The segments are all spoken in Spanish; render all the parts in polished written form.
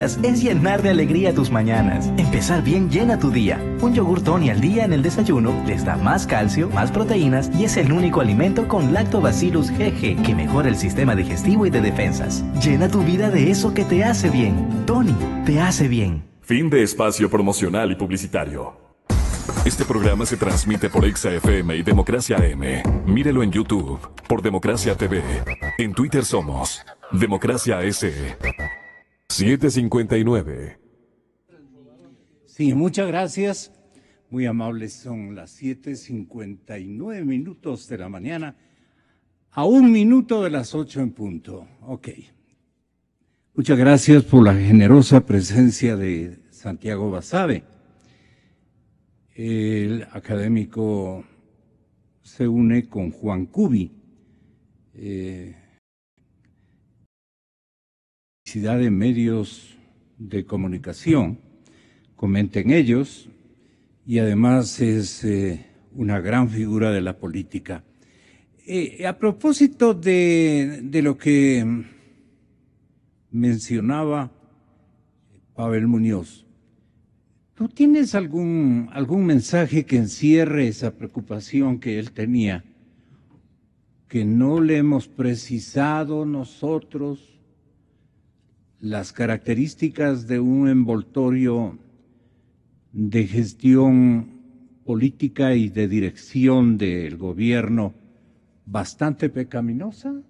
es llenar de alegría tus mañanas. Empezar bien llena tu día. Un yogur Tony al día en el desayuno les da más calcio, más proteínas y es el único alimento con Lactobacillus GG que mejora el sistema digestivo y de defensas. Llena tu vida de eso que te hace bien. Tony, te hace bien. Fin de espacio promocional y publicitario. Este programa se transmite por Exa FM y Democracia AM. Mírelo en YouTube por Democracia TV. En Twitter somos Democracia S. 7:59. Sí, muchas gracias. Muy amables, son las 7:59 de la mañana, a 1 minuto de las 8 en punto. Ok. Muchas gracias por la generosa presencia de Santiago Basabe. El académico se une con Juan Cubi. Publicidad de medios de comunicación, comenten ellos, y además es una gran figura de la política. A propósito de lo que mencionaba Pavel Muñoz, ¿tú tienes algún mensaje que encierre esa preocupación que él tenía, que no le hemos precisado nosotros las características de un envoltorio de gestión política y de dirección del gobierno bastante pecaminosa?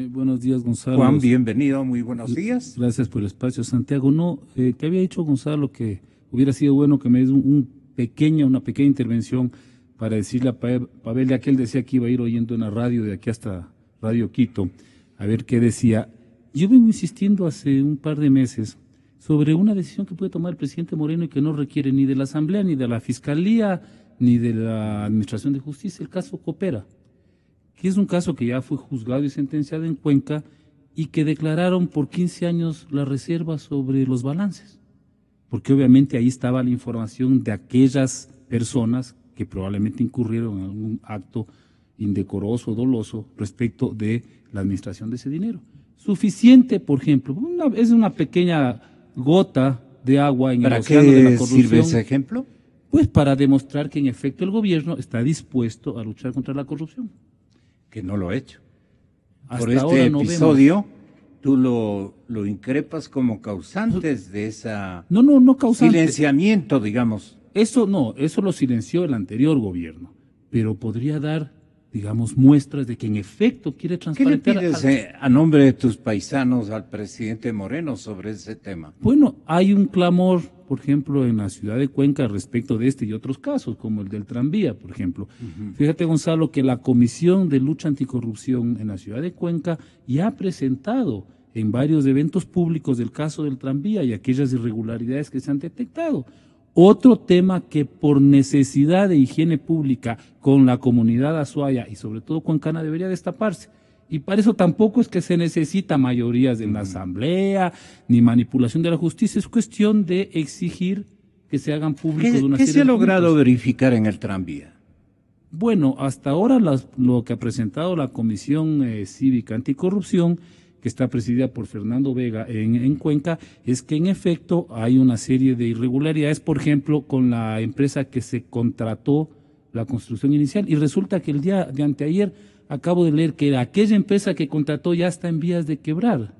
Buenos días, Gonzalo. Juan, bienvenido, muy buenos días. Gracias por el espacio, Santiago. No, te había dicho, Gonzalo, que hubiera sido bueno que me des una pequeña intervención para decirle a Pavel, ya que él decía que iba a ir oyendo en la radio de aquí hasta Radio Quito, a ver qué decía. Yo vengo insistiendo hace un par de meses sobre una decisión que puede tomar el presidente Moreno y que no requiere ni de la Asamblea, ni de la Fiscalía, ni de la Administración de Justicia, el caso Coopera, que es un caso que ya fue juzgado y sentenciado en Cuenca y que declararon por 15 años la reserva sobre los balances, porque obviamente ahí estaba la información de aquellas personas que probablemente incurrieron en algún acto indecoroso, doloso, respecto de la administración de ese dinero. Suficiente, por ejemplo, es una pequeña gota de agua en el océano de la corrupción. ¿Para qué sirve ese ejemplo? Pues para demostrar que en efecto el gobierno está dispuesto a luchar contra la corrupción. Que no lo ha hecho. Hasta Por este ahora no episodio, vemos. tú lo increpas como causantes de esa No causante. silenciamiento, digamos. Eso lo silenció el anterior gobierno, pero podría dar, digamos, muestras de que en efecto quiere ¿Qué le transparentar. pides a nombre de tus paisanos al presidente Moreno sobre ese tema? Bueno, hay un clamor, por ejemplo, en la ciudad de Cuenca respecto de este y otros casos, como el del tranvía, por ejemplo. Fíjate, Gonzalo, que la Comisión de Lucha Anticorrupción en la ciudad de Cuenca ya ha presentado en varios eventos públicos del caso del tranvía y aquellas irregularidades que se han detectado. Otro tema que por necesidad de higiene pública con la comunidad azuaya y sobre todo cuencana debería destaparse. Y para eso tampoco es que se necesita mayorías en la asamblea ni manipulación de la justicia, es cuestión de exigir que se hagan públicos una ¿Qué serie se ha de logrado puntos. verificar en el tranvía? Bueno, hasta ahora lo que ha presentado la Comisión Cívica Anticorrupción, que está presidida por Fernando Vega en Cuenca, es que en efecto hay una serie de irregularidades, por ejemplo, con la empresa que se contrató la construcción inicial, y resulta que el día de anteayer acabo de leer que aquella empresa que contrató ya está en vías de quebrar.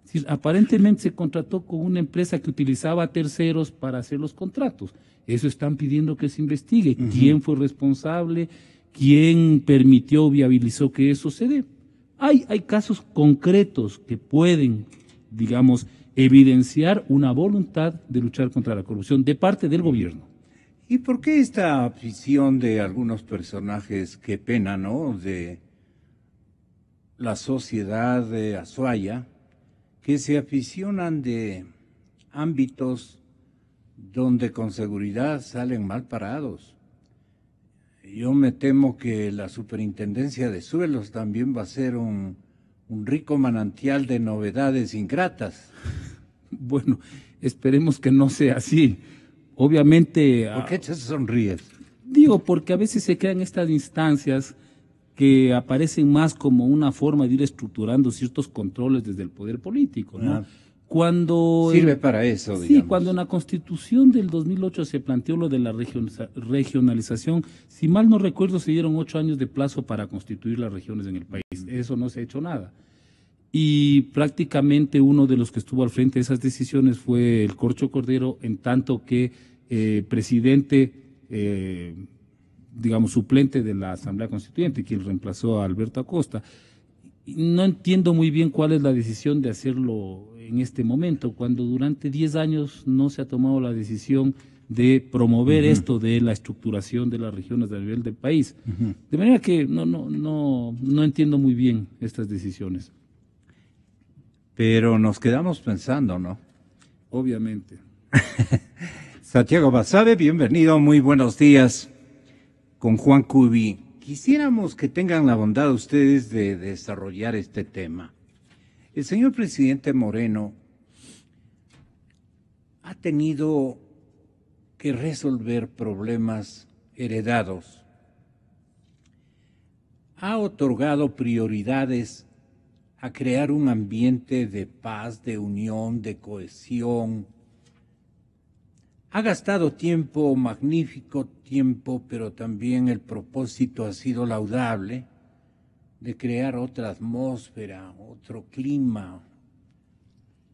Es decir, aparentemente se contrató con una empresa que utilizaba a terceros para hacer los contratos. Eso están pidiendo que se investigue. ¿Quién fue responsable? ¿Quién permitió o viabilizó que eso se dé? Hay casos concretos que pueden, digamos, evidenciar una voluntad de luchar contra la corrupción de parte del gobierno. ¿Y por qué esta afición de algunos personajes, qué pena, ¿no?, de la sociedad de Azuaya, que se aficionan de ámbitos donde con seguridad salen mal parados? Yo me temo que la superintendencia de suelos también va a ser un rico manantial de novedades ingratas. Bueno, esperemos que no sea así. Obviamente... ¿Por qué te sonríes? Digo, porque a veces se crean estas instancias que aparecen más como una forma de ir estructurando ciertos controles desde el poder político, ¿no? Cuando sirve para eso, sí, digamos. cuando en la Constitución del 2008 se planteó lo de la regionalización, si mal no recuerdo, se dieron 8 años de plazo para constituir las regiones en el país. Eso no se ha hecho nada. Y prácticamente uno de los que estuvo al frente de esas decisiones fue el Corcho Cordero, en tanto que presidente, digamos, suplente de la Asamblea Constituyente, quien reemplazó a Alberto Acosta. No entiendo muy bien cuál es la decisión de hacerlo en este momento, cuando durante 10 años no se ha tomado la decisión de promover esto de la estructuración de las regiones a nivel del país. De manera que no entiendo muy bien estas decisiones. Pero nos quedamos pensando, ¿no? Obviamente. Santiago Basabe, bienvenido, muy buenos días con Juan Cubí. Quisiéramos que tengan la bondad ustedes de desarrollar este tema. El señor presidente Moreno ha tenido que resolver problemas heredados. Ha otorgado prioridades a crear un ambiente de paz, de unión, de cohesión. Ha gastado tiempo, magnífico tiempo, pero también el propósito ha sido laudable de crear otra atmósfera, otro clima,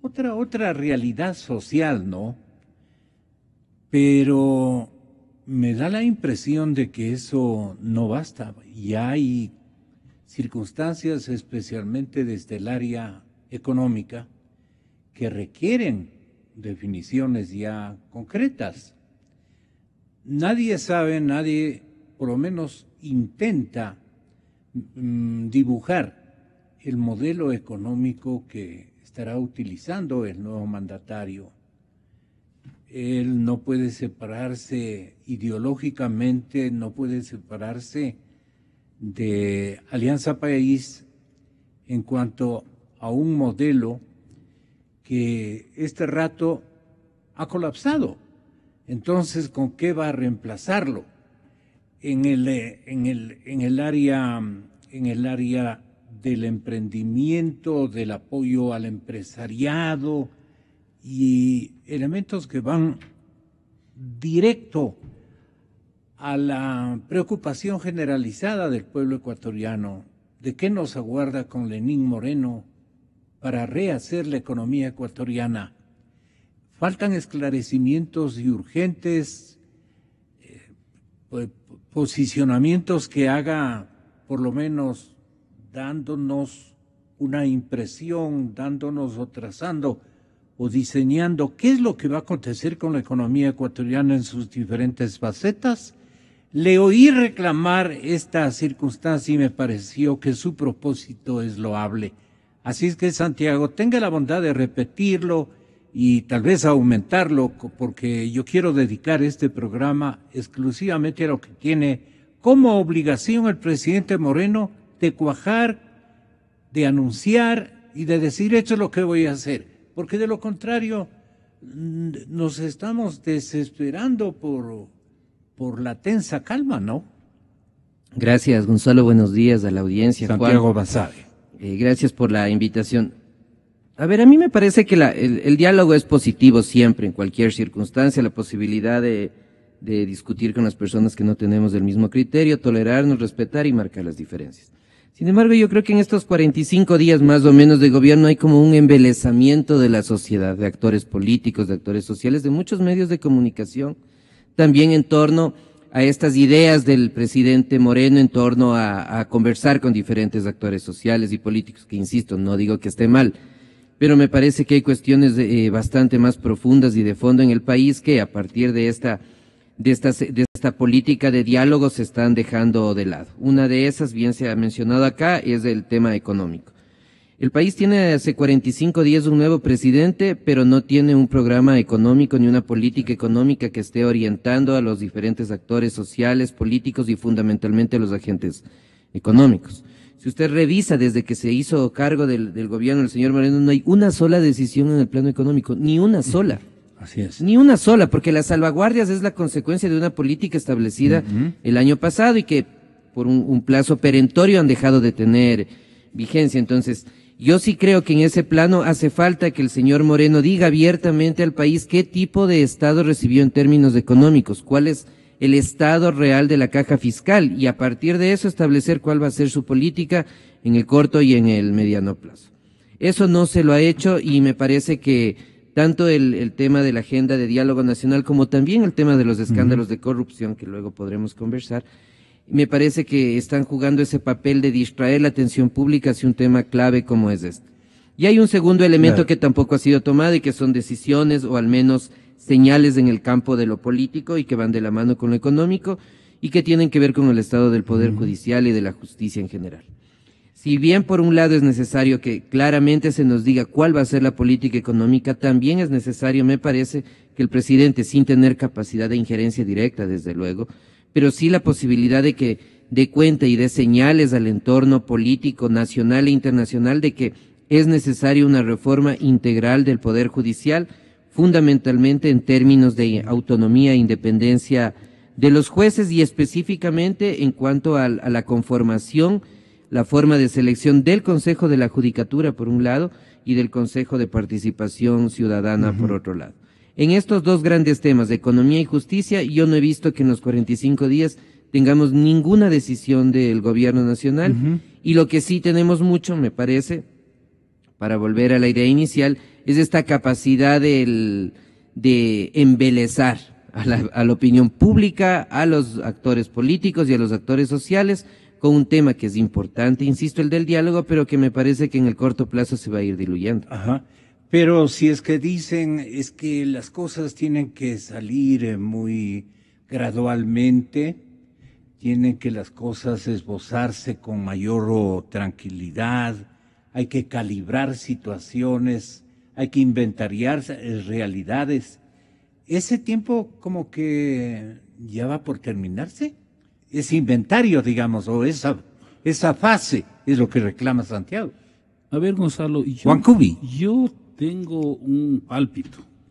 otra realidad social, ¿no? Pero me da la impresión de que eso no basta. Y hay circunstancias, especialmente desde el área económica, que requieren definiciones ya concretas. Nadie sabe, nadie por lo menos intenta dibujar el modelo económico que estará utilizando el nuevo mandatario. Él no puede separarse ideológicamente, no puede separarse de Alianza País en cuanto a un modelo que este rato ha colapsado. Entonces, ¿con qué va a reemplazarlo? En el área del emprendimiento, del apoyo al empresariado y elementos que van directo a la preocupación generalizada del pueblo ecuatoriano de qué nos aguarda con Lenín Moreno para rehacer la economía ecuatoriana. Faltan esclarecimientos y urgentes posicionamientos que haga, por lo menos, dándonos una impresión, dándonos o trazando o diseñando qué es lo que va a acontecer con la economía ecuatoriana en sus diferentes facetas. Le oí reclamar esta circunstancia y me pareció que su propósito es loable. Así es que, Santiago, tenga la bondad de repetirlo y tal vez aumentarlo, porque yo quiero dedicar este programa exclusivamente a lo que tiene como obligación el presidente Moreno de cuajar, de anunciar y de decir esto es lo que voy a hacer, porque de lo contrario nos estamos desesperando por la tensa calma, ¿no? Gracias, Gonzalo, buenos días a la audiencia. Santiago Basabe. Gracias por la invitación. A ver, a mí me parece que el diálogo es positivo siempre, en cualquier circunstancia, la posibilidad de discutir con las personas que no tenemos el mismo criterio, tolerarnos, respetar y marcar las diferencias. Sin embargo, yo creo que en estos 45 días más o menos de gobierno hay como un embelezamiento de la sociedad, de actores políticos, de actores sociales, de muchos medios de comunicación, también en torno a estas ideas del presidente Moreno, en torno a conversar con diferentes actores sociales y políticos, que insisto, no digo que esté mal, pero me parece que hay cuestiones bastante más profundas y de fondo en el país que a partir de esta política de diálogo se están dejando de lado. Una de esas, bien se ha mencionado acá, es el tema económico. El país tiene hace 45 días un nuevo presidente, pero no tiene un programa económico ni una política económica que esté orientando a los diferentes actores sociales, políticos y fundamentalmente a los agentes económicos. Si usted revisa desde que se hizo cargo del gobierno del señor Moreno, no hay una sola decisión en el plano económico, ni una sola. Así es. Ni una sola, porque las salvaguardias es la consecuencia de una política establecida el año pasado y que por un plazo perentorio han dejado de tener vigencia. Entonces, Yo sí creo que en ese plano hace falta que el señor Moreno diga abiertamente al país qué tipo de estado recibió en términos económicos, cuál es el estado real de la caja fiscal, y a partir de eso establecer cuál va a ser su política en el corto y en el mediano plazo. Eso no se lo ha hecho, y me parece que tanto el tema de la agenda de diálogo nacional como también el tema de los escándalos de corrupción, que luego podremos conversar, me parece que están jugando ese papel de distraer la atención pública hacia un tema clave como es este. Y hay un segundo elemento que tampoco ha sido tomado, y que son decisiones o al menos señales en el campo de lo político y que van de la mano con lo económico y que tienen que ver con el estado del Poder Judicial y de la justicia en general. Si bien por un lado es necesario que claramente se nos diga cuál va a ser la política económica, también es necesario, me parece, que el presidente, sin tener capacidad de injerencia directa, desde luego, pero sí la posibilidad de que dé cuenta y dé señales al entorno político nacional e internacional de que es necesaria una reforma integral del Poder Judicial, fundamentalmente en términos de autonomía e independencia de los jueces, y específicamente en cuanto a la conformación, la forma de selección del Consejo de la Judicatura por un lado y del Consejo de Participación Ciudadana por otro lado. En estos dos grandes temas de economía y justicia, yo no he visto que en los 45 días tengamos ninguna decisión del gobierno nacional, y lo que sí tenemos mucho, me parece, para volver a la idea inicial, es esta capacidad de embelezar a la opinión pública, a los actores políticos y a los actores sociales con un tema que es importante, insisto, el del diálogo, pero que me parece que en el corto plazo se va a ir diluyendo. Ajá. Pero si es que dicen es que las cosas tienen que salir muy gradualmente, tienen que las cosas esbozarse con mayor tranquilidad, hay que calibrar situaciones, hay que inventariar realidades. Ese tiempo como que ya va por terminarse. Ese inventario, digamos, o esa fase es lo que reclama Santiago. A ver, Gonzalo, yo tengo un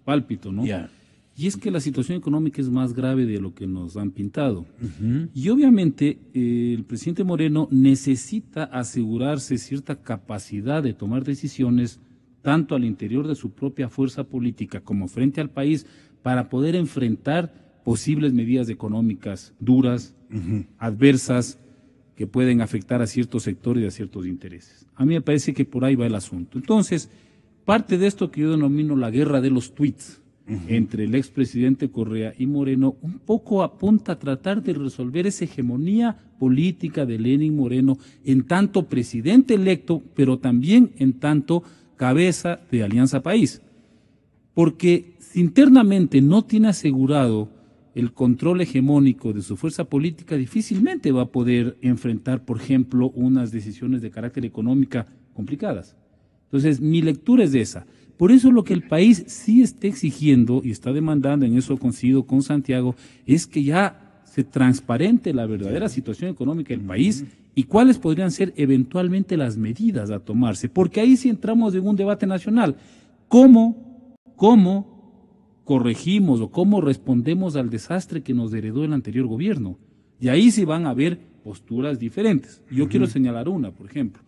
pálpito, ¿no? Yeah. Y es que la situación económica es más grave de lo que nos han pintado. Y obviamente el presidente Moreno necesita asegurarse cierta capacidad de tomar decisiones tanto al interior de su propia fuerza política como frente al país para poder enfrentar posibles medidas económicas duras, adversas, que pueden afectar a ciertos sectores y a ciertos intereses. A mí me parece que por ahí va el asunto. Entonces, parte de esto que yo denomino la guerra de los tweets entre el expresidente Correa y Moreno, un poco apunta a tratar de resolver esa hegemonía política de Lenín Moreno en tanto presidente electo, pero también en tanto cabeza de Alianza País. Porque si internamente no tiene asegurado el control hegemónico de su fuerza política, difícilmente va a poder enfrentar, por ejemplo, unas decisiones de carácter económica complicadas. Entonces, mi lectura es esa. Por eso lo que el país sí está exigiendo y está demandando, en eso coincido con Santiago, es que ya se transparente la verdadera situación económica del país y cuáles podrían ser eventualmente las medidas a tomarse. Porque ahí sí entramos en un debate nacional. ¿Cómo corregimos o cómo respondemos al desastre que nos heredó el anterior gobierno? Y ahí sí van a haber posturas diferentes. Yo quiero señalar una, por ejemplo.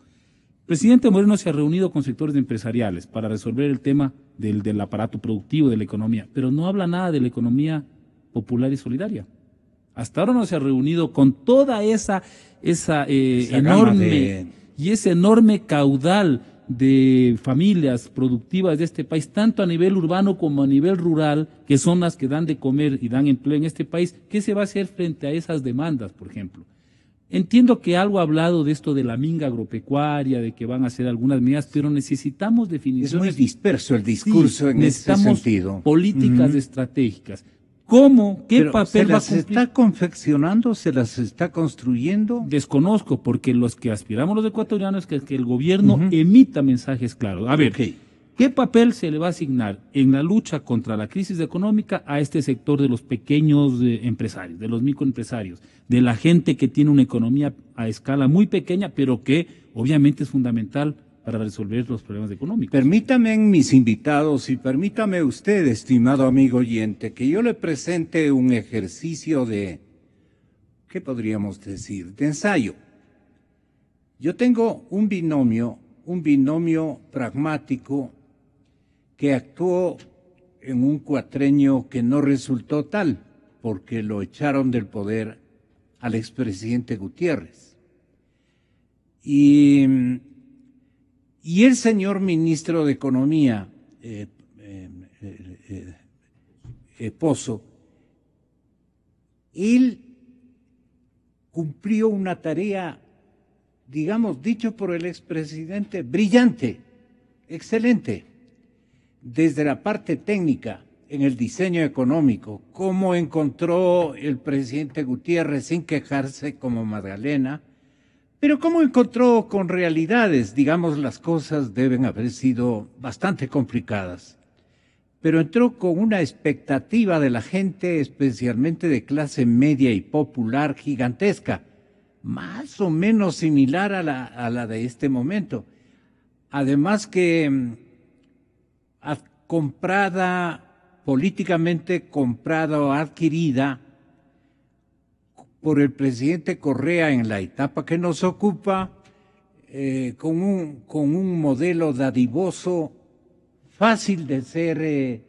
El presidente Moreno se ha reunido con sectores empresariales para resolver el tema del aparato productivo de la economía, pero no habla nada de la economía popular y solidaria. Hasta ahora no se ha reunido con toda esa enorme caudal de familias productivas de este país, tanto a nivel urbano como a nivel rural, que son las que dan de comer y dan empleo en este país. ¿Qué se va a hacer frente a esas demandas, por ejemplo? Entiendo que algo ha hablado de esto de la minga agropecuaria, de que van a hacer algunas medidas, pero necesitamos definiciones. Es muy disperso el discurso en ese sentido. Políticas estratégicas. ¿Cómo? ¿Qué papel va a cumplir? ¿Se las está confeccionando? ¿Se las está construyendo? Desconozco, porque los que aspiramos los ecuatorianos es que el gobierno emita mensajes claros. A ver, ¿qué papel se le va a asignar en la lucha contra la crisis económica a este sector de los pequeños empresarios, de los microempresarios, de la gente que tiene una economía a escala muy pequeña, pero que obviamente es fundamental para resolver los problemas económicos? Permítame, mis invitados, y permítame usted, estimado amigo oyente, que yo le presente un ejercicio de, ¿qué podríamos decir?, de ensayo. Yo tengo un binomio un binomio pragmático que actuó en un cuatrenio que no resultó tal, porque lo echaron del poder al expresidente Gutiérrez. Y el señor ministro de Economía, Pozo, él cumplió una tarea, digamos, dicho por el expresidente, brillante, excelente, desde la parte técnica, en el diseño económico, cómo encontró el presidente Gutiérrez sin quejarse como Magdalena, pero cómo encontró con realidades, digamos, las cosas deben haber sido bastante complicadas, pero entró con una expectativa de la gente, especialmente de clase media y popular, gigantesca, más o menos similar a la de este momento. Además que políticamente comprada o adquirida por el presidente Correa en la etapa que nos ocupa, con un modelo dadivoso, fácil de ser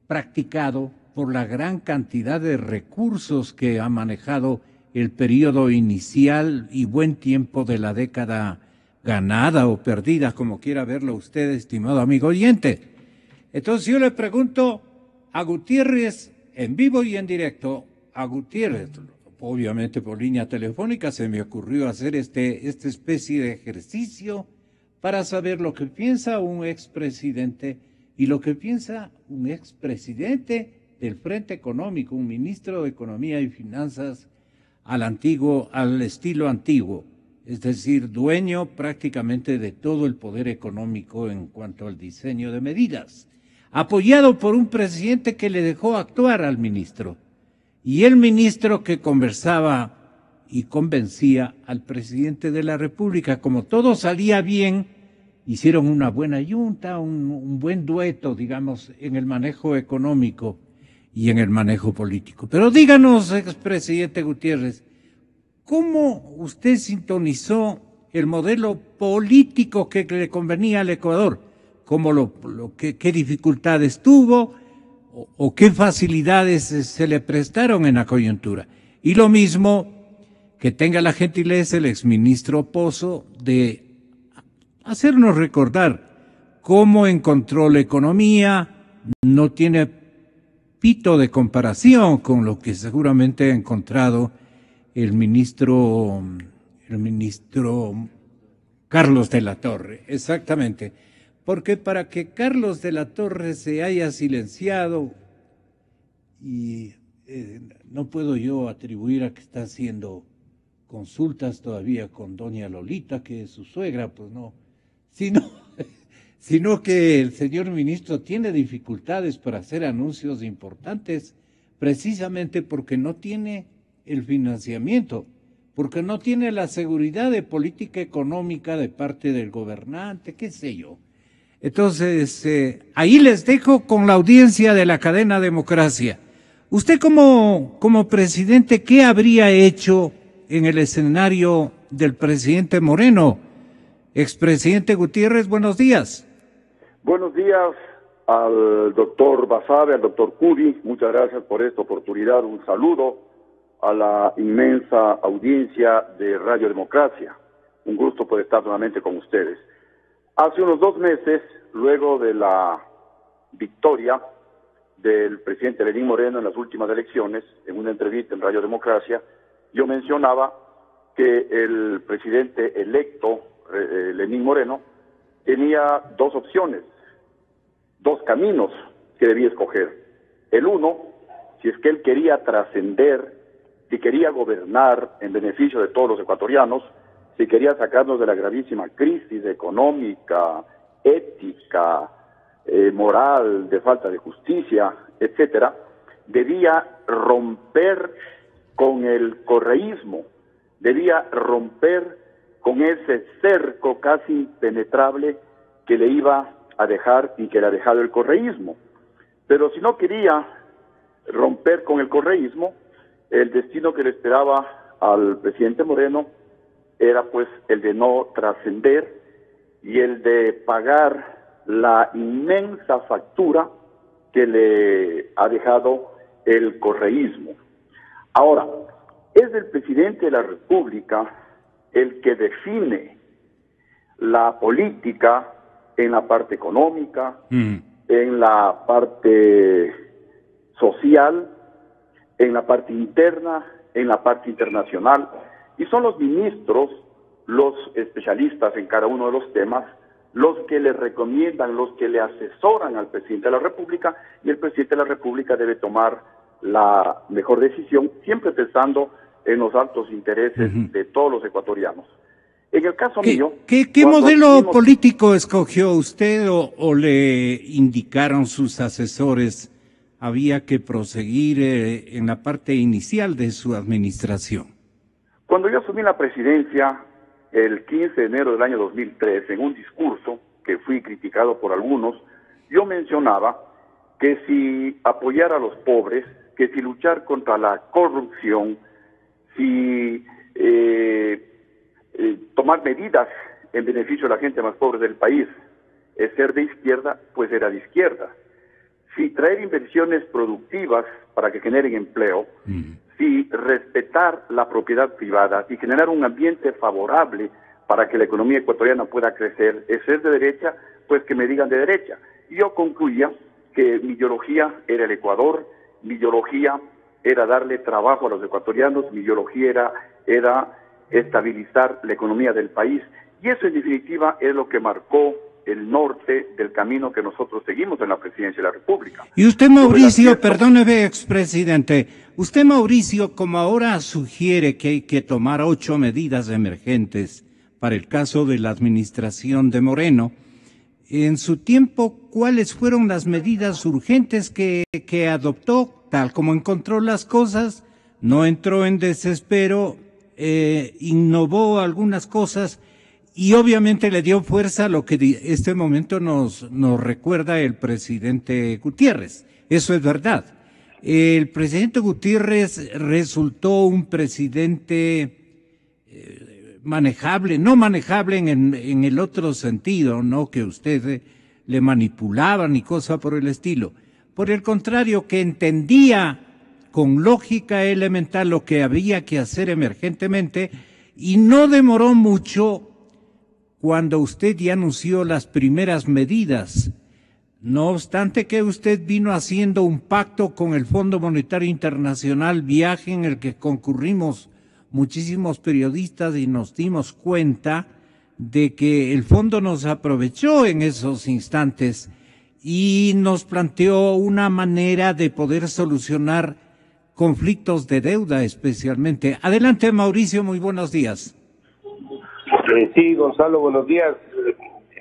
practicado por la gran cantidad de recursos que ha manejado el periodo inicial y buen tiempo de la década ganada o perdida, como quiera verlo usted, estimado amigo oyente. Entonces yo le pregunto a Gutiérrez, en vivo y en directo, a Gutiérrez, obviamente por línea telefónica, se me ocurrió hacer esta especie de ejercicio para saber lo que piensa un expresidente y lo que piensa un expresidente del Frente Económico, un ministro de Economía y Finanzas al estilo antiguo, es decir, dueño prácticamente de todo el poder económico en cuanto al diseño de medidas, apoyado por un presidente que le dejó actuar al ministro, y el ministro que conversaba y convencía al presidente de la República. Como todo salía bien, hicieron una buena yunta, un buen dueto, digamos, en el manejo económico y en el manejo político. Pero díganos, expresidente Gutiérrez, ¿cómo usted sintonizó el modelo político que le convenía al Ecuador? ¿Qué dificultades tuvo o qué facilidades se le prestaron en la coyuntura? Y lo mismo, que tenga la gentileza el exministro Pozo de hacernos recordar cómo encontró la economía. No tiene pito de comparación con lo que seguramente ha encontrado el ministro Carlos de la Torre, exactamente, porque para que Carlos de la Torre se haya silenciado, y no puedo yo atribuir a que está haciendo consultas todavía con doña Lolita, que es su suegra, pues no, sino que el señor ministro tiene dificultades para hacer anuncios importantes, precisamente porque no tiene el financiamiento, porque no tiene la seguridad de política económica de parte del gobernante, qué sé yo. Entonces, ahí les dejo con la audiencia de la cadena Democracia. Usted como presidente, ¿qué habría hecho en el escenario del presidente Moreno? Expresidente Gutiérrez, buenos días. Buenos días al doctor Basabe, al doctor Curi, muchas gracias por esta oportunidad. Un saludo a la inmensa audiencia de Radio Democracia. Un gusto poder estar nuevamente con ustedes. Hace unos 2 meses, luego de la victoria del presidente Lenín Moreno en las últimas elecciones, en una entrevista en Radio Democracia, yo mencionaba que el presidente electo, Lenín Moreno, tenía 2 opciones, 2 caminos que debía escoger. El uno, si es que él quería trascender, si quería gobernar en beneficio de todos los ecuatorianos, si quería sacarnos de la gravísima crisis económica, ética, moral, de falta de justicia, etcétera, debía romper con el correísmo, debía romper con ese cerco casi impenetrable que le iba a dejar y que le ha dejado el correísmo. Pero si no quería romper con el correísmo, el destino que le esperaba al presidente Moreno era pues el de no trascender y el de pagar la inmensa factura que le ha dejado el correísmo. Ahora, es el presidente de la República el que define la política en la parte económica, en la parte social, en la parte interna, en la parte internacional, y son los ministros, los especialistas en cada uno de los temas, los que le recomiendan, los que le asesoran al presidente de la República, y el presidente de la República debe tomar la mejor decisión, siempre pensando en los altos intereses de todos los ecuatorianos. En el caso mío... ¿Qué modelo político escogió usted o le indicaron sus asesores había que proseguir en la parte inicial de su administración? Cuando yo asumí la presidencia el 15 de enero del año 2003, en un discurso que fui criticado por algunos, yo mencionaba que si apoyar a los pobres, que si luchar contra la corrupción, si tomar medidas en beneficio de la gente más pobre del país es ser de izquierda, pues era de izquierda. Si traer inversiones productivas para que generen empleo, si respetar la propiedad privada y generar un ambiente favorable para que la economía ecuatoriana pueda crecer, es ser de derecha, pues que me digan de derecha. Y yo concluía que mi ideología era el Ecuador, mi ideología era darle trabajo a los ecuatorianos, mi ideología era estabilizar la economía del país, y eso en definitiva es lo que marcó el norte del camino que nosotros seguimos en la presidencia de la República. Y usted, Mauricio, perdóneme, expresidente, usted, Mauricio, como ahora sugiere que hay que tomar 8 medidas emergentes para el caso de la administración de Moreno, en su tiempo, ¿cuáles fueron las medidas urgentes que adoptó? Tal como encontró las cosas, no entró en desespero, innovó algunas cosas y obviamente le dio fuerza a lo que este momento nos recuerda el presidente Gutiérrez. Eso es verdad. El presidente Gutiérrez resultó un presidente manejable, no manejable en el otro sentido, no que usted le manipulaba ni cosa por el estilo. Por el contrario, que entendía con lógica elemental lo que había que hacer emergentemente, y no demoró mucho cuando usted ya anunció las primeras medidas. No obstante que usted vino haciendo un pacto con el Fondo Monetario Internacional, viaje en el que concurrimos muchísimos periodistas y nos dimos cuenta de que el fondo nos aprovechó en esos instantes y nos planteó una manera de poder solucionar conflictos de deuda especialmente. Adelante, Mauricio, muy buenos días. Sí, Gonzalo, buenos días.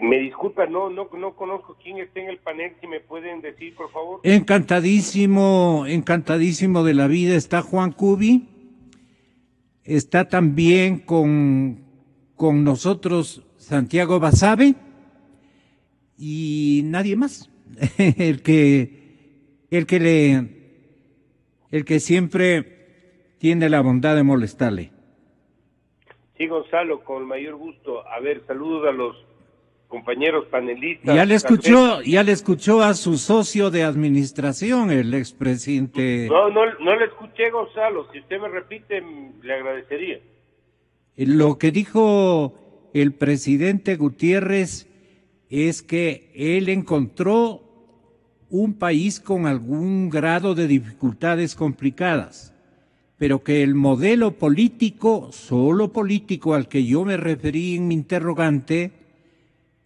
Me disculpa, no conozco quién está en el panel, si me pueden decir, por favor. Encantadísimo de la vida. Está Juan Cubi, está también con nosotros Santiago Basabe y nadie más. el que siempre tiene la bondad de molestarle. Sí, Gonzalo, con el mayor gusto. A ver, saludos a los compañeros panelistas. Ya le escuchó a su socio de administración, el expresidente. No le escuché, Gonzalo. Si usted me repite, le agradecería. Lo que dijo el presidente Gutiérrez es que él encontró un país con algún grado de dificultades complicadas, pero que el modelo político, solo político al que yo me referí en mi interrogante,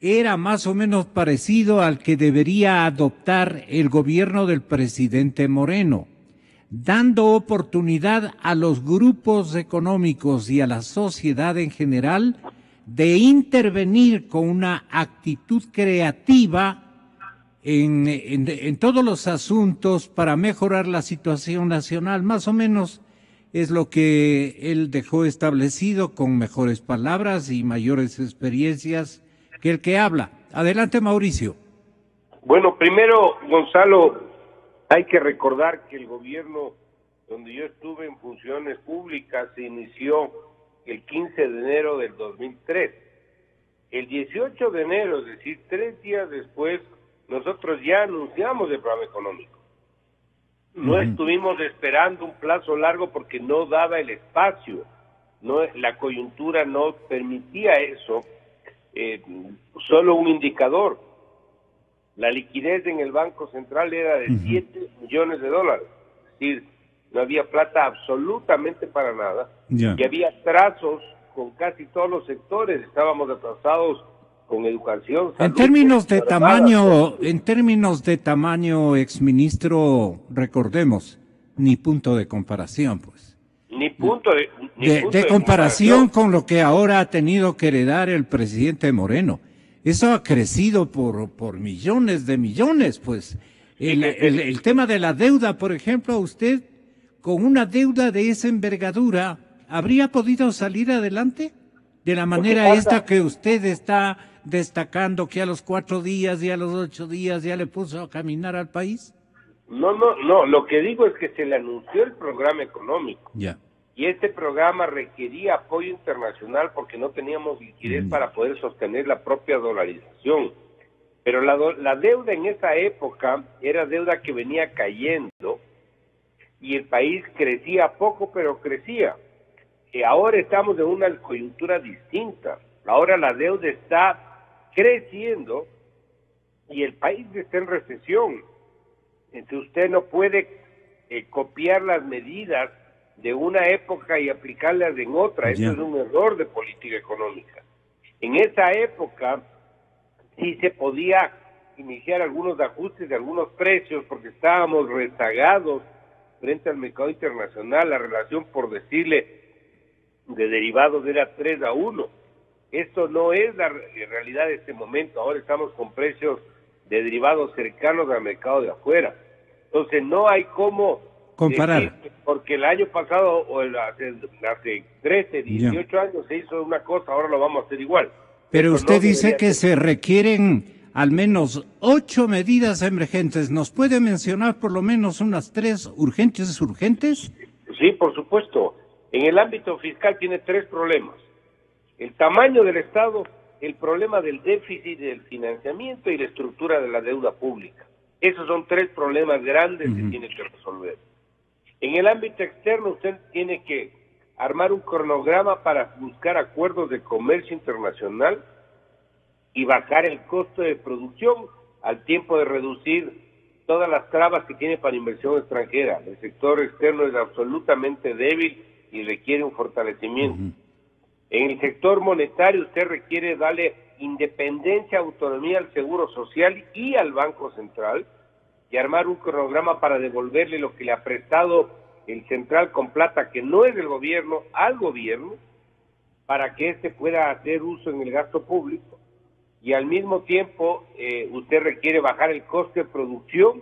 era más o menos parecido al que debería adoptar el gobierno del presidente Moreno, dando oportunidad a los grupos económicos y a la sociedad en general de intervenir con una actitud creativa en todos los asuntos para mejorar la situación nacional. Más o menos es lo que él dejó establecido con mejores palabras y mayores experiencias que el que habla. Adelante, Mauricio. Bueno, primero, Gonzalo, hay que recordar que el gobierno donde yo estuve en funciones públicas se inició el 15 de enero del 2003. El 18 de enero, es decir, 3 días después, nosotros ya anunciamos el programa económico. No estuvimos esperando un plazo largo porque no daba el espacio, la coyuntura no permitía eso. Solo un indicador: la liquidez en el Banco Central era de 7 millones de dólares, es decir, no había plata absolutamente para nada, y había atrasos con casi todos los sectores. Estábamos atrasados con educación, salud. En términos de tamaño, exministro, recordemos, ni punto de comparación, pues. Ni punto de comparación con lo que ahora ha tenido que heredar el presidente Moreno. Eso ha crecido por millones de millones, pues. El tema de la deuda, por ejemplo, usted con una deuda de esa envergadura, ¿habría podido salir adelante? De la manera esta que usted está destacando, que a los 4 días y a los 8 días ya le puso a caminar al país. No, lo que digo es que se le anunció el programa económico. Y este programa requería apoyo internacional porque no teníamos liquidez para poder sostener la propia dolarización. Pero la deuda en esa época era deuda que venía cayendo y el país crecía poco, pero crecía. Ahora estamos en una coyuntura distinta. Ahora la deuda está creciendo y el país está en recesión. Entonces usted no puede copiar las medidas de una época y aplicarlas en otra. Eso es un error de política económica. En esa época sí se podía iniciar algunos ajustes de algunos precios porque estábamos rezagados frente al mercado internacional. La relación, por decirle, de derivados era 3-1. Esto no es la realidad de este momento. Ahora estamos con precios de derivados cercanos al mercado de afuera. Entonces no hay cómo comparar, porque el año pasado o hace 13, 18 años se hizo una cosa, ahora lo vamos a hacer igual. Pero usted dice que se requieren al menos 8 medidas emergentes. ¿Nos puede mencionar por lo menos unas 3 urgentes? Sí, por supuesto. En el ámbito fiscal tiene 3 problemas: el tamaño del Estado, el problema del déficit del financiamiento y la estructura de la deuda pública. Esos son 3 problemas grandes que tiene que resolver. En el ámbito externo usted tiene que armar un cronograma para buscar acuerdos de comercio internacional y bajar el costo de producción al tiempo de reducir todas las trabas que tiene para inversión extranjera. El sector externo es absolutamente débil y requiere un fortalecimiento. En el sector monetario usted requiere darle independencia, autonomía al Seguro Social y al Banco Central y armar un cronograma para devolverle lo que le ha prestado el central con plata que no es del gobierno al gobierno, para que éste pueda hacer uso en el gasto público. Y al mismo tiempo usted requiere bajar el coste de producción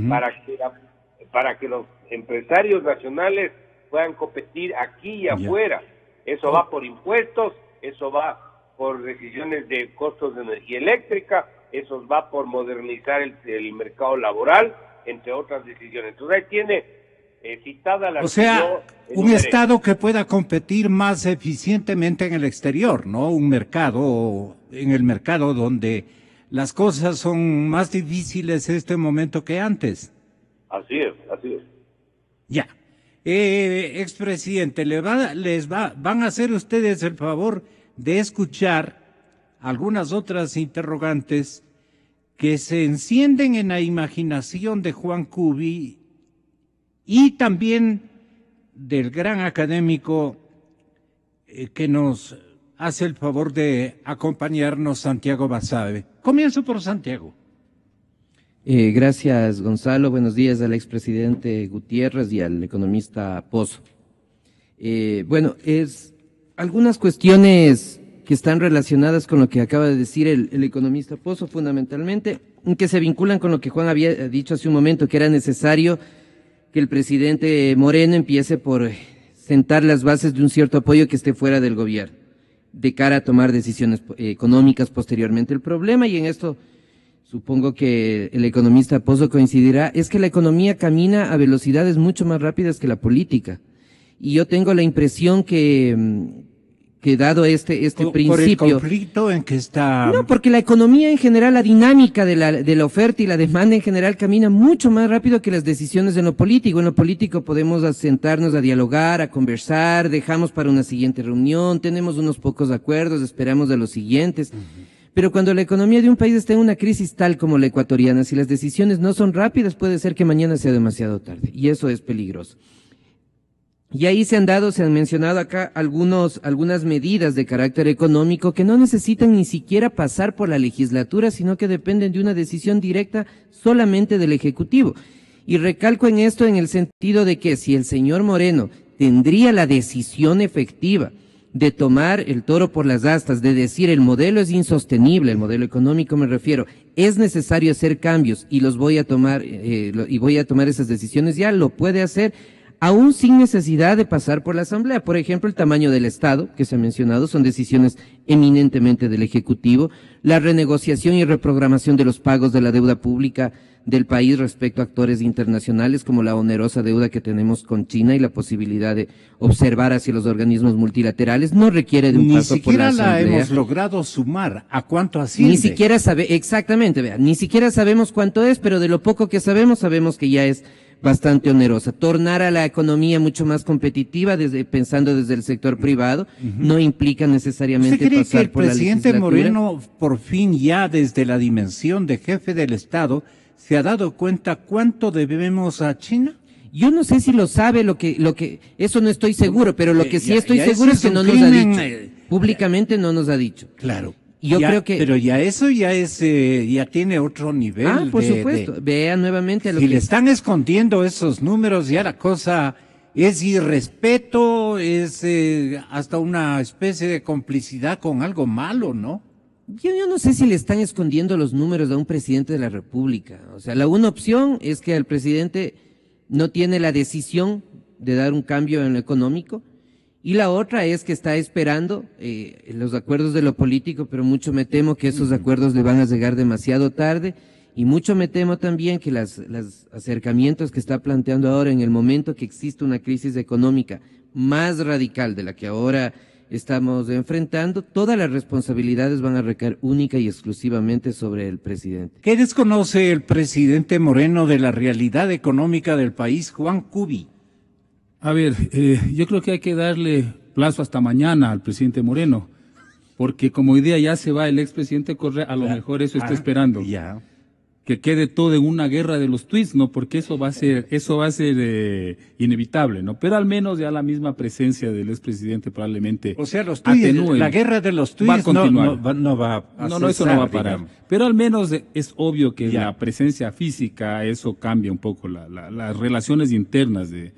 para que los empresarios nacionales puedan competir aquí y afuera. Eso va por impuestos, eso va por decisiones de costos de energía eléctrica, eso va por modernizar el mercado laboral, entre otras decisiones. Entonces ahí tiene citada la... O sea, un Estado que pueda competir más eficientemente en el exterior, ¿no? Un mercado, en el mercado donde las cosas son más difíciles en este momento que antes. Así es. Ya. Expresidente, van a hacer ustedes el favor de escuchar algunas otras interrogantes que se encienden en la imaginación de Juan Cubi y también del gran académico que nos hace el favor de acompañarnos, Santiago Basabe. Comienzo por Santiago. Gracias, Gonzalo. Buenos días al expresidente Gutiérrez y al economista Pozo. Es algunas cuestiones que están relacionadas con lo que acaba de decir el economista Pozo, fundamentalmente, que se vinculan con lo que Juan había dicho hace un momento, que era necesario que el presidente Moreno empiece por sentar las bases de un cierto apoyo que esté fuera del gobierno, de cara a tomar decisiones económicas posteriormente. El problema, y en esto supongo que el economista Pozo coincidirá, es que la economía camina a velocidades mucho más rápidas que la política. Y yo tengo la impresión que que dado este principio... ¿Por el conflicto en que está...? No, porque la economía en general, la dinámica de la oferta y la demanda en general camina mucho más rápido que las decisiones en lo político. En lo político podemos sentarnos a dialogar, a conversar, dejamos para una siguiente reunión, tenemos unos pocos acuerdos, esperamos de los siguientes. Pero cuando la economía de un país está en una crisis tal como la ecuatoriana, si las decisiones no son rápidas, puede ser que mañana sea demasiado tarde. Y eso es peligroso. Y ahí se han mencionado acá algunas medidas de carácter económico que no necesitan ni siquiera pasar por la legislatura, sino que dependen de una decisión directa solamente del Ejecutivo. Y recalco en esto en el sentido de que si el señor Moreno tendría la decisión efectiva de tomar el toro por las astas, de decir el modelo es insostenible, el modelo económico me refiero, es necesario hacer cambios y los voy a tomar, y voy a tomar esas decisiones, ya lo puede hacer, aún sin necesidad de pasar por la Asamblea. Por ejemplo, el tamaño del Estado, que se ha mencionado, son decisiones eminentemente del Ejecutivo. La renegociación y reprogramación de los pagos de la deuda pública del país respecto a actores internacionales, como la onerosa deuda que tenemos con China y la posibilidad de observar hacia los organismos multilaterales, no requiere de un paso por la Asamblea. Ni siquiera la hemos logrado sumar. ¿A cuánto asciende? Ni siquiera exactamente, vea, ni siquiera sabemos cuánto es, pero de lo poco que sabemos que ya es bastante onerosa. Tornar a la economía mucho más competitiva, pensando desde el sector privado, no implica necesariamente pasar por la legislatura. ¿Usted cree que el presidente Moreno, por fin ya desde la dimensión de jefe del Estado, se ha dado cuenta cuánto debemos a China? Yo no sé si lo sabe, eso no estoy seguro, pero lo que sí estoy seguro es que no nos ha dicho. Públicamente no nos ha dicho. Claro. Yo creo que... Pero ya eso ya tiene otro nivel. Ah, por supuesto. Vea nuevamente a lo si que... le están escondiendo esos números, ya la cosa es irrespeto, es hasta una especie de complicidad con algo malo, ¿no? Yo no sé si le están escondiendo los números a un presidente de la República. O sea, la una opción es que el presidente no tiene la decisión de dar un cambio en lo económico, y la otra es que está esperando los acuerdos de lo político, pero mucho me temo que esos acuerdos le van a llegar demasiado tarde, y mucho me temo también que los acercamientos que está planteando ahora, en el momento que existe una crisis económica más radical de la que ahora estamos enfrentando, todas las responsabilidades van a recaer única y exclusivamente sobre el presidente. ¿Qué desconoce el presidente Moreno de la realidad económica del país, Juan Cubi? A ver, yo creo que hay que darle plazo hasta mañana al presidente Moreno, porque como hoy día ya se va el expresidente Correa, a lo mejor eso está esperando. Ya. Que quede todo en una guerra de los tweets, ¿no? Porque eso va a ser inevitable, ¿no? Pero al menos ya la misma presencia del expresidente probablemente. O sea, los tweets, la guerra de los tweets va a continuar. no va a No, eso no va a parar. Digamos. Pero al menos es obvio que la presencia física, eso cambia un poco las relaciones internas de...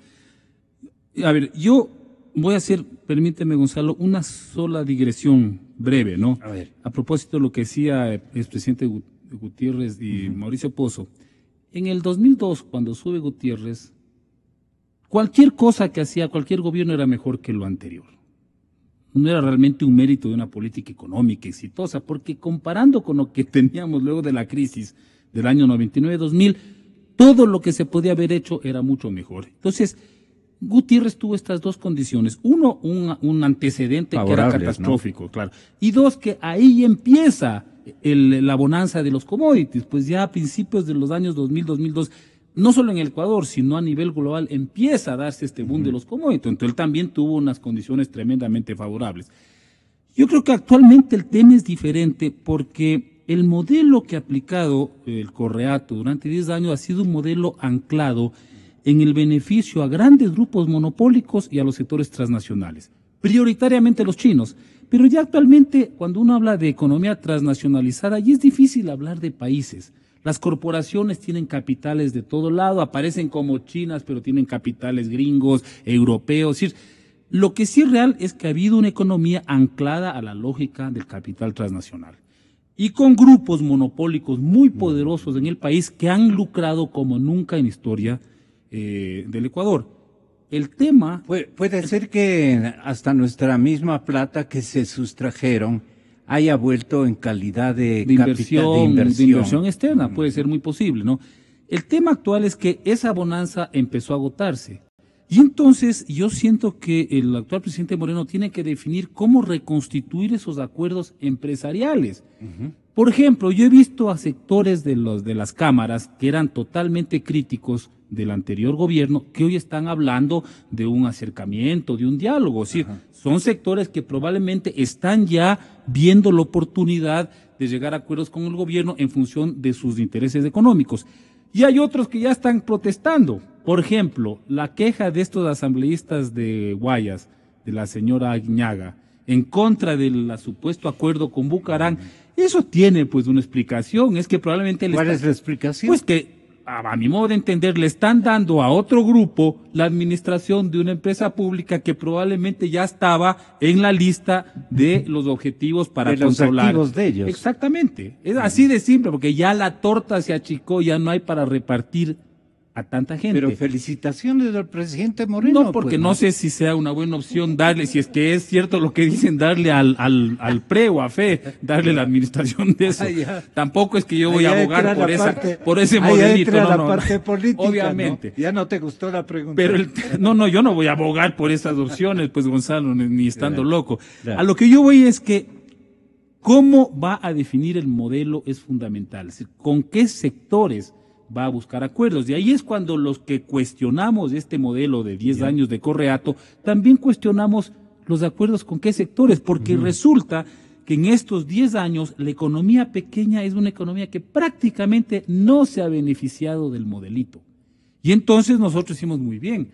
A ver, yo voy a hacer, permíteme Gonzalo, una sola digresión breve, ¿no? A ver. A propósito de lo que decía el expresidente Gutiérrez y Mauricio Pozo. En el 2002, cuando sube Gutiérrez, cualquier cosa que hacía cualquier gobierno era mejor que lo anterior. No era realmente un mérito de una política económica exitosa, porque comparando con lo que teníamos luego de la crisis del año 99-2000, todo lo que se podía haber hecho era mucho mejor. Entonces, Gutiérrez tuvo estas dos condiciones. Uno, un antecedente que era catastrófico, ¿no? Claro. Y dos, que ahí empieza la bonanza de los commodities. Pues ya a principios de los años 2000-2002, no solo en el Ecuador, sino a nivel global, empieza a darse este boom de los commodities. Entonces él también tuvo unas condiciones tremendamente favorables. Yo creo que actualmente el tema es diferente porque el modelo que ha aplicado el Correato durante 10 años ha sido un modelo anclado en el beneficio a grandes grupos monopólicos y a los sectores transnacionales, prioritariamente los chinos. Pero ya actualmente, cuando uno habla de economía transnacionalizada, ya es difícil hablar de países. Las corporaciones tienen capitales de todo lado, aparecen como chinas, pero tienen capitales gringos, europeos. Es decir, lo que sí es real es que ha habido una economía anclada a la lógica del capital transnacional. Y con grupos monopólicos muy poderosos en el país que han lucrado como nunca en historia del Ecuador. El tema... Puede ser que hasta nuestra misma plata que se sustrajeron haya vuelto en calidad de inversión externa, puede ser muy posible, ¿no? El tema actual es que esa bonanza empezó a agotarse. Y entonces yo siento que el actual presidente Moreno tiene que definir cómo reconstituir esos acuerdos empresariales. Por ejemplo, yo he visto a sectores de las cámaras que eran totalmente críticos del anterior gobierno, que hoy están hablando de un acercamiento, de un diálogo. Es decir, son sectores que probablemente están ya viendo la oportunidad de llegar a acuerdos con el gobierno en función de sus intereses económicos. Y hay otros que ya están protestando. Por ejemplo, la queja de estos asambleístas de Guayas, de la señora Aguiñaga, en contra del supuesto acuerdo con Bucarán, eso tiene pues una explicación. Es que probablemente... ¿Cuál es la explicación? Pues que, a mi modo de entender, le están dando a otro grupo la administración de una empresa pública que probablemente ya estaba en la lista de los objetivos para de los controlar. activos de ellos. Exactamente. Es así de simple, porque ya la torta se achicó, ya no hay para repartir a tanta gente. Pero felicitaciones al presidente Moreno. No, porque no sé si sea una buena opción darle, si es que es cierto lo que dicen, darle al PRE o a FE, darle la administración de eso. Tampoco es que yo voy a abogar por ese modelito. Parte política, obviamente. ¿no? Ya no te gustó la pregunta. Pero yo no voy a abogar por esas opciones, pues Gonzalo, ni estando loco. Claro. A lo que yo voy es que cómo va a definir el modelo es fundamental. Es decir, con qué sectores va a buscar acuerdos. Y ahí es cuando los que cuestionamos este modelo de 10 años de Correato, también cuestionamos los acuerdos con qué sectores, porque resulta que en estos 10 años la economía pequeña es una economía que prácticamente no se ha beneficiado del modelito. Y entonces nosotros decimos muy bien,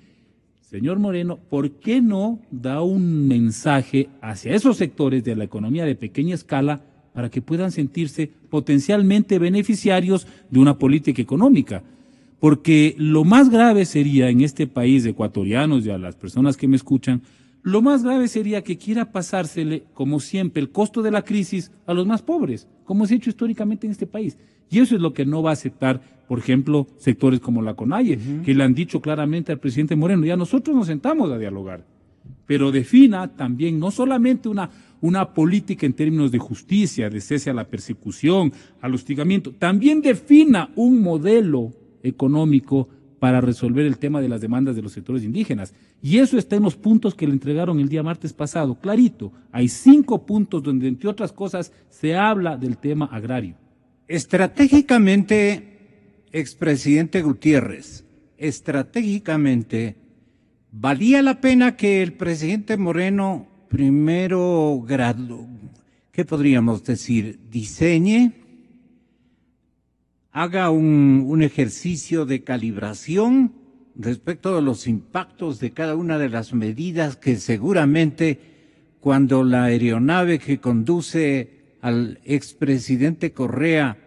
señor Moreno, ¿por qué no da un mensaje hacia esos sectores de la economía de pequeña escala para que puedan sentirse potencialmente beneficiarios de una política económica? Porque lo más grave sería en este país de ecuatorianos y a las personas que me escuchan, lo más grave sería que quiera pasársele, como siempre, el costo de la crisis a los más pobres, como se ha hecho históricamente en este país. Y eso es lo que no va a aceptar, por ejemplo, sectores como la CONAIE, que le han dicho claramente al presidente Moreno, ya nosotros nos sentamos a dialogar, pero defina también no solamente una política en términos de justicia, de cese a la persecución, al hostigamiento, también defina un modelo económico para resolver el tema de las demandas de los sectores indígenas. Y eso está en los puntos que le entregaron el día martes pasado, clarito. Hay 5 puntos donde, entre otras cosas, se habla del tema agrario. Estratégicamente, expresidente Gutiérrez, estratégicamente, ¿valía la pena que el presidente Moreno primero ¿qué podríamos decir? Diseñe, haga un ejercicio de calibración respecto a los impactos de cada una de las medidas que seguramente cuando la aeronave que conduce al expresidente Correa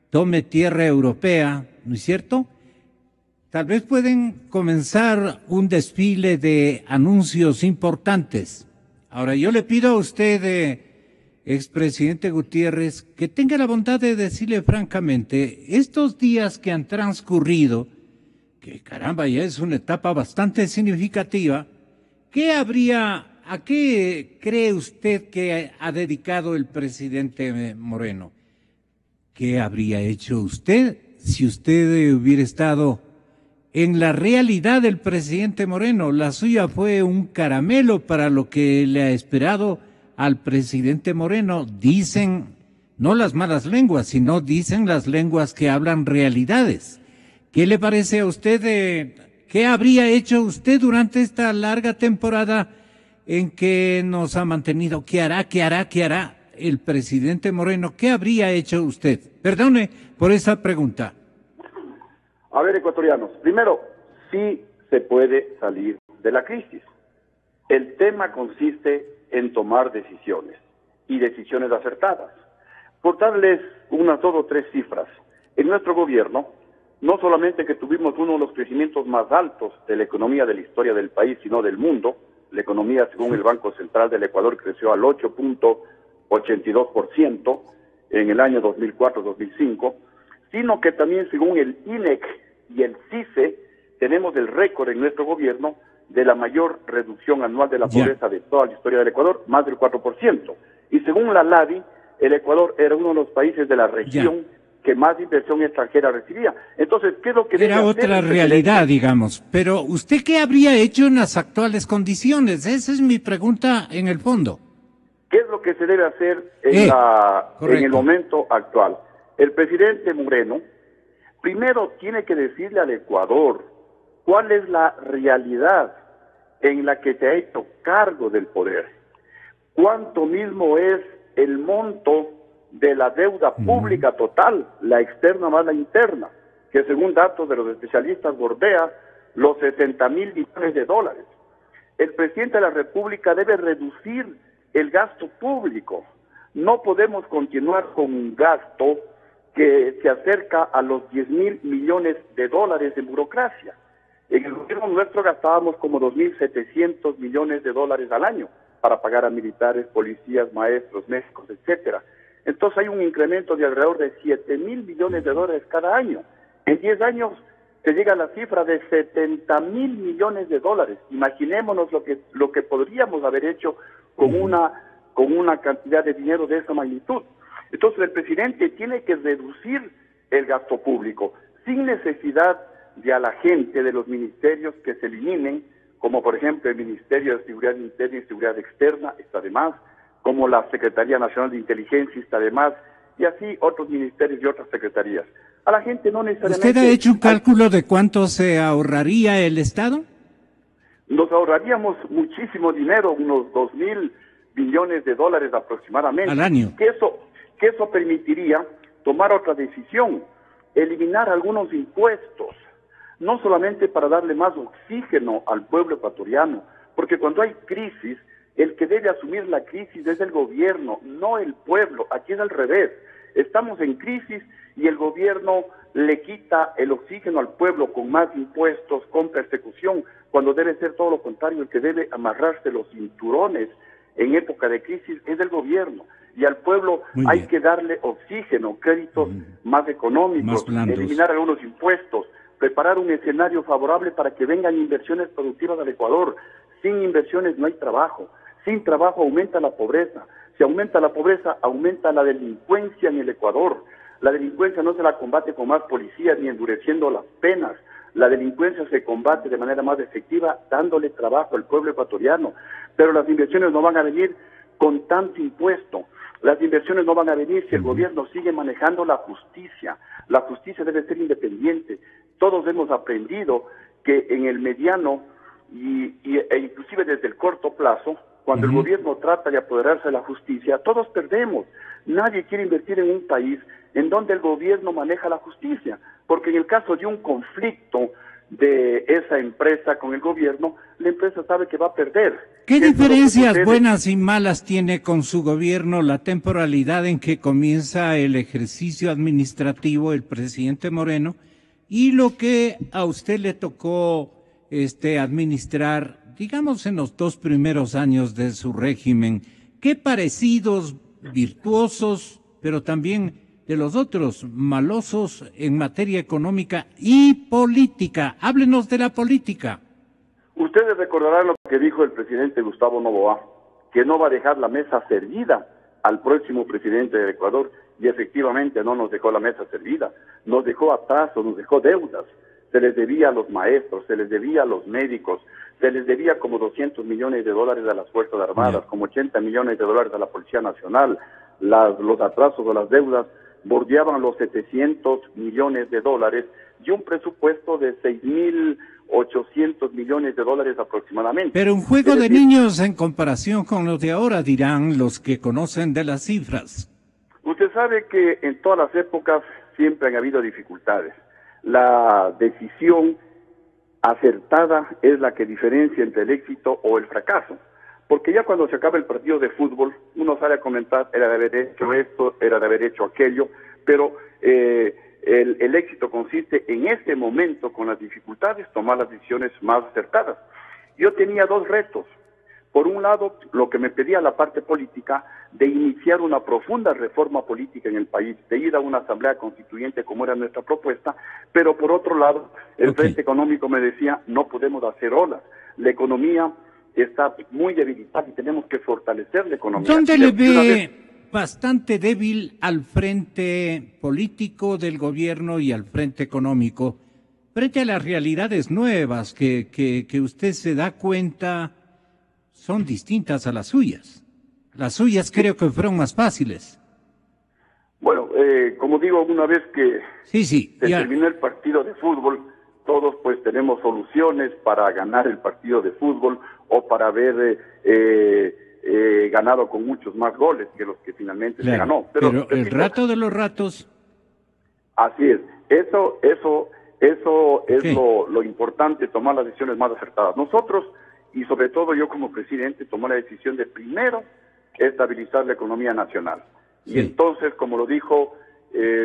tome tierra europea, ¿no es cierto?, tal vez pueden comenzar un desfile de anuncios importantes. Ahora, yo le pido a usted, expresidente Gutiérrez, que tenga la bondad de decirle francamente, estos días que han transcurrido, que caramba, ya es una etapa bastante significativa, ¿a qué cree usted que ha dedicado el presidente Moreno? ¿Qué habría hecho usted si usted hubiera estado en la realidad del presidente Moreno? La suya fue un caramelo para lo que le ha esperado al presidente Moreno. Dicen, no las malas lenguas, sino dicen las lenguas que hablan realidades. ¿Qué le parece a usted? ¿Qué habría hecho usted durante esta larga temporada en que nos ha mantenido? ¿Qué hará el presidente Moreno? ¿Qué habría hecho usted? Perdone por esa pregunta. A ver, ecuatorianos, primero, sí se puede salir de la crisis. El tema consiste en tomar decisiones, y decisiones acertadas. Por darles unas 2 o 3 cifras, en nuestro gobierno, no solamente que tuvimos uno de los crecimientos más altos de la economía de la historia del país, sino del mundo. La economía, según el Banco Central del Ecuador, creció al 8.82% en el año 2004-2005, sino que también, según el INEC y el CICE, tenemos el récord en nuestro gobierno de la mayor reducción anual de la pobreza de toda la historia del Ecuador, más del 4%. Y según la LADI, el Ecuador era uno de los países de la región que más inversión extranjera recibía. Entonces, ¿qué es lo que debe Era hacer otra el presidente? realidad, digamos. Pero, ¿usted qué habría hecho en las actuales condiciones? Esa es mi pregunta en el fondo. ¿Qué es lo que se debe hacer en el momento actual? El presidente Moreno primero tiene que decirle al Ecuador cuál es la realidad en la que se ha hecho cargo del poder. ¿Cuánto mismo es el monto de la deuda pública total, la externa más la interna, que según datos de los especialistas bordea los 60.000 millones de dólares? El presidente de la República debe reducir el gasto público. No podemos continuar con un gasto que se acerca a los 10.000 millones de dólares en burocracia. En el gobierno nuestro gastábamos como 2.700 millones de dólares al año para pagar a militares, policías, maestros, médicos, etcétera. Entonces hay un incremento de alrededor de 7.000 millones de dólares cada año. En 10 años se llega a la cifra de 70.000 millones de dólares. Imaginémonos lo que podríamos haber hecho con una cantidad de dinero de esa magnitud. Entonces el presidente tiene que reducir el gasto público sin necesidad de a la gente de los ministerios que se eliminen, como por ejemplo el Ministerio de Seguridad Interna y Seguridad Externa, está de más, como la Secretaría Nacional de Inteligencia, está de más, y así otros ministerios y otras secretarías. A la gente no necesariamente... ¿Usted ha hecho un cálculo de cuánto se ahorraría el Estado? Nos ahorraríamos muchísimo dinero, unos 2.000 billones de dólares aproximadamente. Al año. Que eso permitiría tomar otra decisión, eliminar algunos impuestos, no solamente para darle más oxígeno al pueblo ecuatoriano, porque cuando hay crisis, el que debe asumir la crisis es el gobierno, no el pueblo. Aquí es al revés. Estamos en crisis y el gobierno le quita el oxígeno al pueblo con más impuestos, con persecución, cuando debe ser todo lo contrario. El que debe amarrarse los cinturones en época de crisis es el gobierno. Y al pueblo hay que darle oxígeno, créditos más económicos, eliminar algunos impuestos, preparar un escenario favorable para que vengan inversiones productivas al Ecuador. Sin inversiones no hay trabajo. Sin trabajo aumenta la pobreza. Si aumenta la pobreza, aumenta la delincuencia en el Ecuador. La delincuencia no se la combate con más policías ni endureciendo las penas. La delincuencia se combate de manera más efectiva dándole trabajo al pueblo ecuatoriano. Pero las inversiones no van a venir con tanto impuesto. Las inversiones no van a venir si el gobierno sigue manejando la justicia. La justicia debe ser independiente. Todos hemos aprendido que en el mediano e inclusive desde el corto plazo, cuando el gobierno trata de apoderarse de la justicia, todos perdemos. Nadie quiere invertir en un país en donde el gobierno maneja la justicia, porque en el caso de un conflicto de esa empresa con el gobierno, la empresa sabe que va a perder. ¿Qué diferencias buenas y malas tiene con su gobierno la temporalidad en que comienza el ejercicio administrativo el presidente Moreno y lo que a usted le tocó administrar, digamos, en los 2 primeros años de su régimen? ¿Qué parecidos virtuosos, pero también de los otros malosos en materia económica y política? Háblenos de la política. Ustedes recordarán lo que dijo el presidente Gustavo Noboa, que no va a dejar la mesa servida al próximo presidente de Ecuador, y efectivamente no nos dejó la mesa servida, nos dejó atrasos, nos dejó deudas. Se les debía a los maestros, se les debía a los médicos, se les debía como 200 millones de dólares a las Fuerzas Armadas, como 80 millones de dólares a la Policía Nacional. Los atrasos o las deudas bordeaban los 700 millones de dólares y un presupuesto de 6.800 millones de dólares aproximadamente. Pero un juego de niños en comparación con los de ahora, dirán los que conocen de las cifras. Usted sabe que en todas las épocas siempre han habido dificultades. La decisión acertada es la que diferencia entre el éxito o el fracaso. Porque ya cuando se acaba el partido de fútbol, uno sale a comentar, era de haber hecho esto, era de haber hecho aquello, pero el éxito consiste en ese momento, con las dificultades, tomar las decisiones más acertadas. Yo tenía 2 retos. Por un lado, lo que me pedía la parte política, de iniciar una profunda reforma política en el país, de ir a una asamblea constituyente como era nuestra propuesta, pero por otro lado, el Frente Económico me decía, no podemos hacer olas, la economía está muy debilitada y tenemos que fortalecer la economía. ¿Dónde le ve, bastante débil al frente político del gobierno y al frente económico, frente a las realidades nuevas que usted se da cuenta son distintas a las suyas. Las suyas creo que fueron más fáciles. Bueno, como digo, una vez que se terminó el partido de fútbol, todos pues tenemos soluciones para ganar el partido de fútbol o para haber ganado con muchos más goles que los que finalmente se ganó. Pero el rato de los ratos... Así es. Eso es lo importante, tomar las decisiones más acertadas. Nosotros, y sobre todo yo como presidente, tomé la decisión de primero estabilizar la economía nacional. Sí. Y entonces, como lo dijo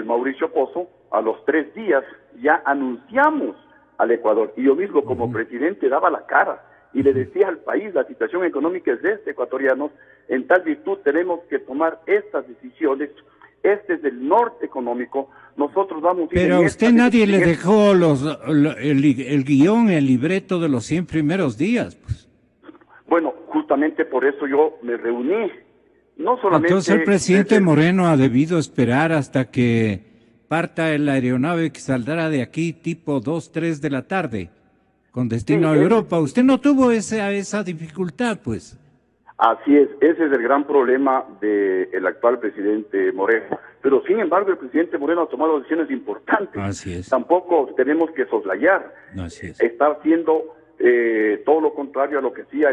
Mauricio Pozo, a los 3 días ya anunciamos al Ecuador. Y yo mismo como presidente daba la cara y le decía al país, la situación económica es de ecuatorianos, en tal virtud tenemos que tomar estas decisiones. Este es el norte económico, nosotros vamos... Pero a usted nadie le dejó el guión, el libreto de los 100 primeros días, pues. Bueno, justamente por eso yo me reuní, no solamente... Entonces el presidente Moreno ha debido esperar hasta que parta la aeronave que saldrá de aquí tipo 2, 3 de la tarde, con destino a Europa. Usted no tuvo esa dificultad, pues. Así es, ese es el gran problema del actual presidente Moreno. Pero sin embargo el presidente Moreno ha tomado decisiones importantes. Así es. Tampoco tenemos que soslayar. Así es. Está haciendo todo lo contrario a lo que hacía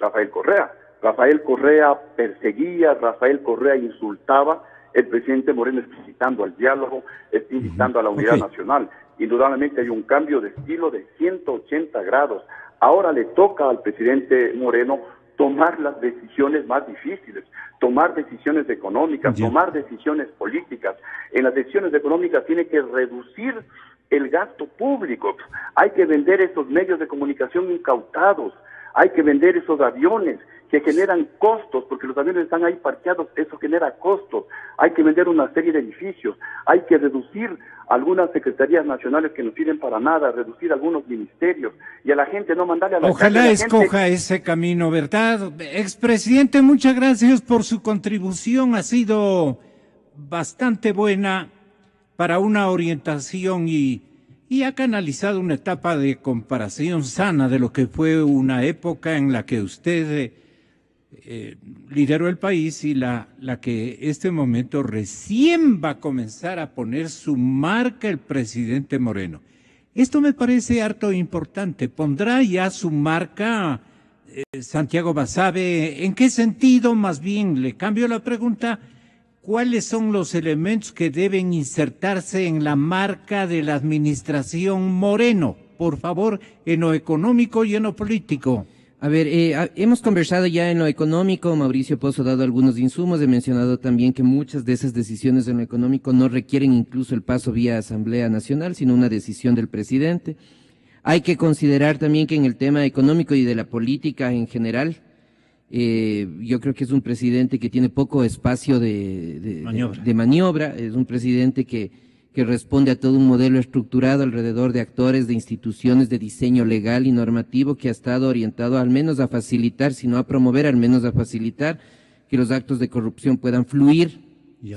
Rafael Correa. Rafael Correa perseguía, Rafael Correa insultaba. El presidente Moreno está incitando al diálogo, está incitando a la unidad nacional. Indudablemente hay un cambio de estilo de 180 grados. Ahora le toca al presidente Moreno tomar las decisiones más difíciles, tomar decisiones económicas, tomar decisiones políticas. En las decisiones económicas tiene que reducir el gasto público, hay que vender esos medios de comunicación incautados, hay que vender esos aviones que generan costos, porque los aviones están ahí parqueados, eso genera costos, hay que vender una serie de edificios, hay que reducir algunas secretarías nacionales que no sirven para nada, reducir algunos ministerios, y a la gente no mandarle a la Ojalá escoja ese camino, ¿verdad? Expresidente, muchas gracias por su contribución, ha sido bastante buena para una orientación y ha canalizado una etapa de comparación sana de lo que fue una época en la que usted lideró el país y la que este momento recién va a comenzar a poner su marca el presidente Moreno. Esto me parece harto importante. ¿Pondrá ya su marca Santiago Basabe? ¿En qué sentido? Más bien, le cambio la pregunta. ¿Cuáles son los elementos que deben insertarse en la marca de la administración Moreno? Por favor, en lo económico y en lo político. A ver, hemos conversado ya en lo económico, Mauricio Pozo ha dado algunos insumos, he mencionado también que muchas de esas decisiones en lo económico no requieren incluso el paso vía Asamblea Nacional, sino una decisión del presidente. Hay que considerar también que en el tema económico y de la política en general, yo creo que es un presidente que tiene poco espacio de maniobra, es un presidente que responde a todo un modelo estructurado alrededor de actores, de instituciones, de diseño legal y normativo que ha estado orientado al menos a facilitar, si no a promover, al menos a facilitar que los actos de corrupción puedan fluir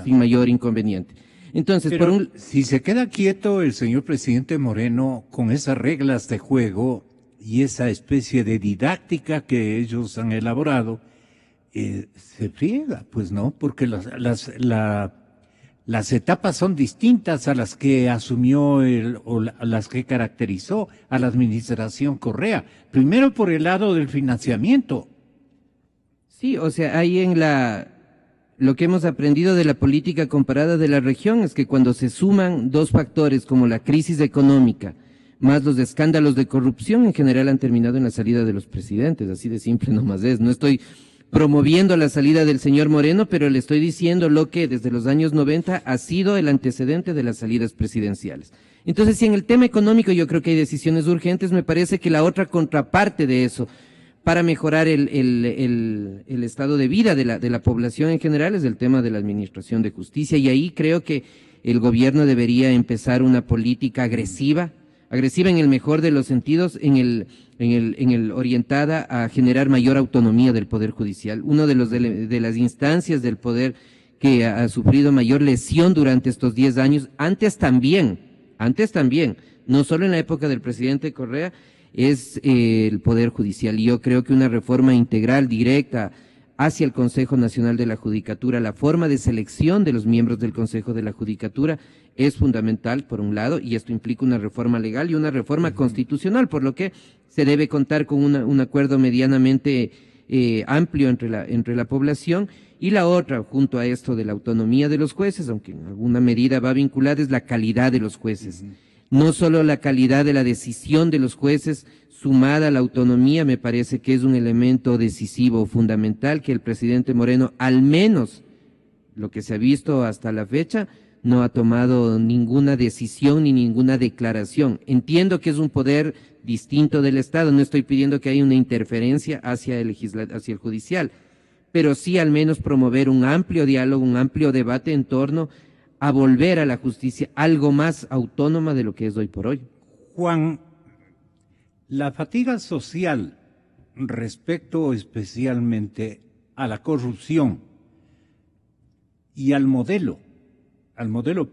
sin mayor inconveniente. Entonces, si se queda quieto el señor presidente Moreno con esas reglas de juego y esa especie de didáctica que ellos han elaborado, se friega, pues no, porque las etapas son distintas a las que asumió o las que caracterizó a la administración Correa. Primero por el lado del financiamiento. Sí, o sea, ahí lo que hemos aprendido de la política comparada de la región es que cuando se suman dos factores como la crisis económica más los escándalos de corrupción, en general han terminado en la salida de los presidentes, así de simple nomás es. No estoy promoviendo la salida del señor Moreno, pero le estoy diciendo lo que desde los años 90 ha sido el antecedente de las salidas presidenciales. Entonces, si en el tema económico yo creo que hay decisiones urgentes, me parece que la otra contraparte de eso, para mejorar el estado de vida de la población en general, es el tema de la administración de justicia, y ahí creo que el gobierno debería empezar una política agresiva agresiva en el mejor de los sentidos, en el orientada a generar mayor autonomía del Poder Judicial. Uno de las instancias del poder que ha sufrido mayor lesión durante estos 10 años, antes también, no solo en la época del presidente Correa, es el Poder Judicial. Y yo creo que una reforma integral, directa, hacia el Consejo Nacional de la Judicatura, la forma de selección de los miembros del Consejo de la Judicatura es fundamental, por un lado, y esto implica una reforma legal y una reforma constitucional, por lo que se debe contar con un acuerdo medianamente amplio entre la población. Y la otra, junto a esto de la autonomía de los jueces, aunque en alguna medida va vinculada, es la calidad de los jueces. No solo la calidad de la decisión de los jueces, sumada a la autonomía, me parece que es un elemento decisivo, fundamental, que el presidente Moreno, al menos lo que se ha visto hasta la fecha, no ha tomado ninguna decisión ni ninguna declaración. Entiendo que es un poder distinto del Estado, no estoy pidiendo que haya una interferencia hacia el judicial, pero sí al menos promover un amplio diálogo, un amplio debate en torno a volver a la justicia algo más autónoma de lo que es hoy por hoy. Juan, la fatiga social respecto especialmente a la corrupción y al modelo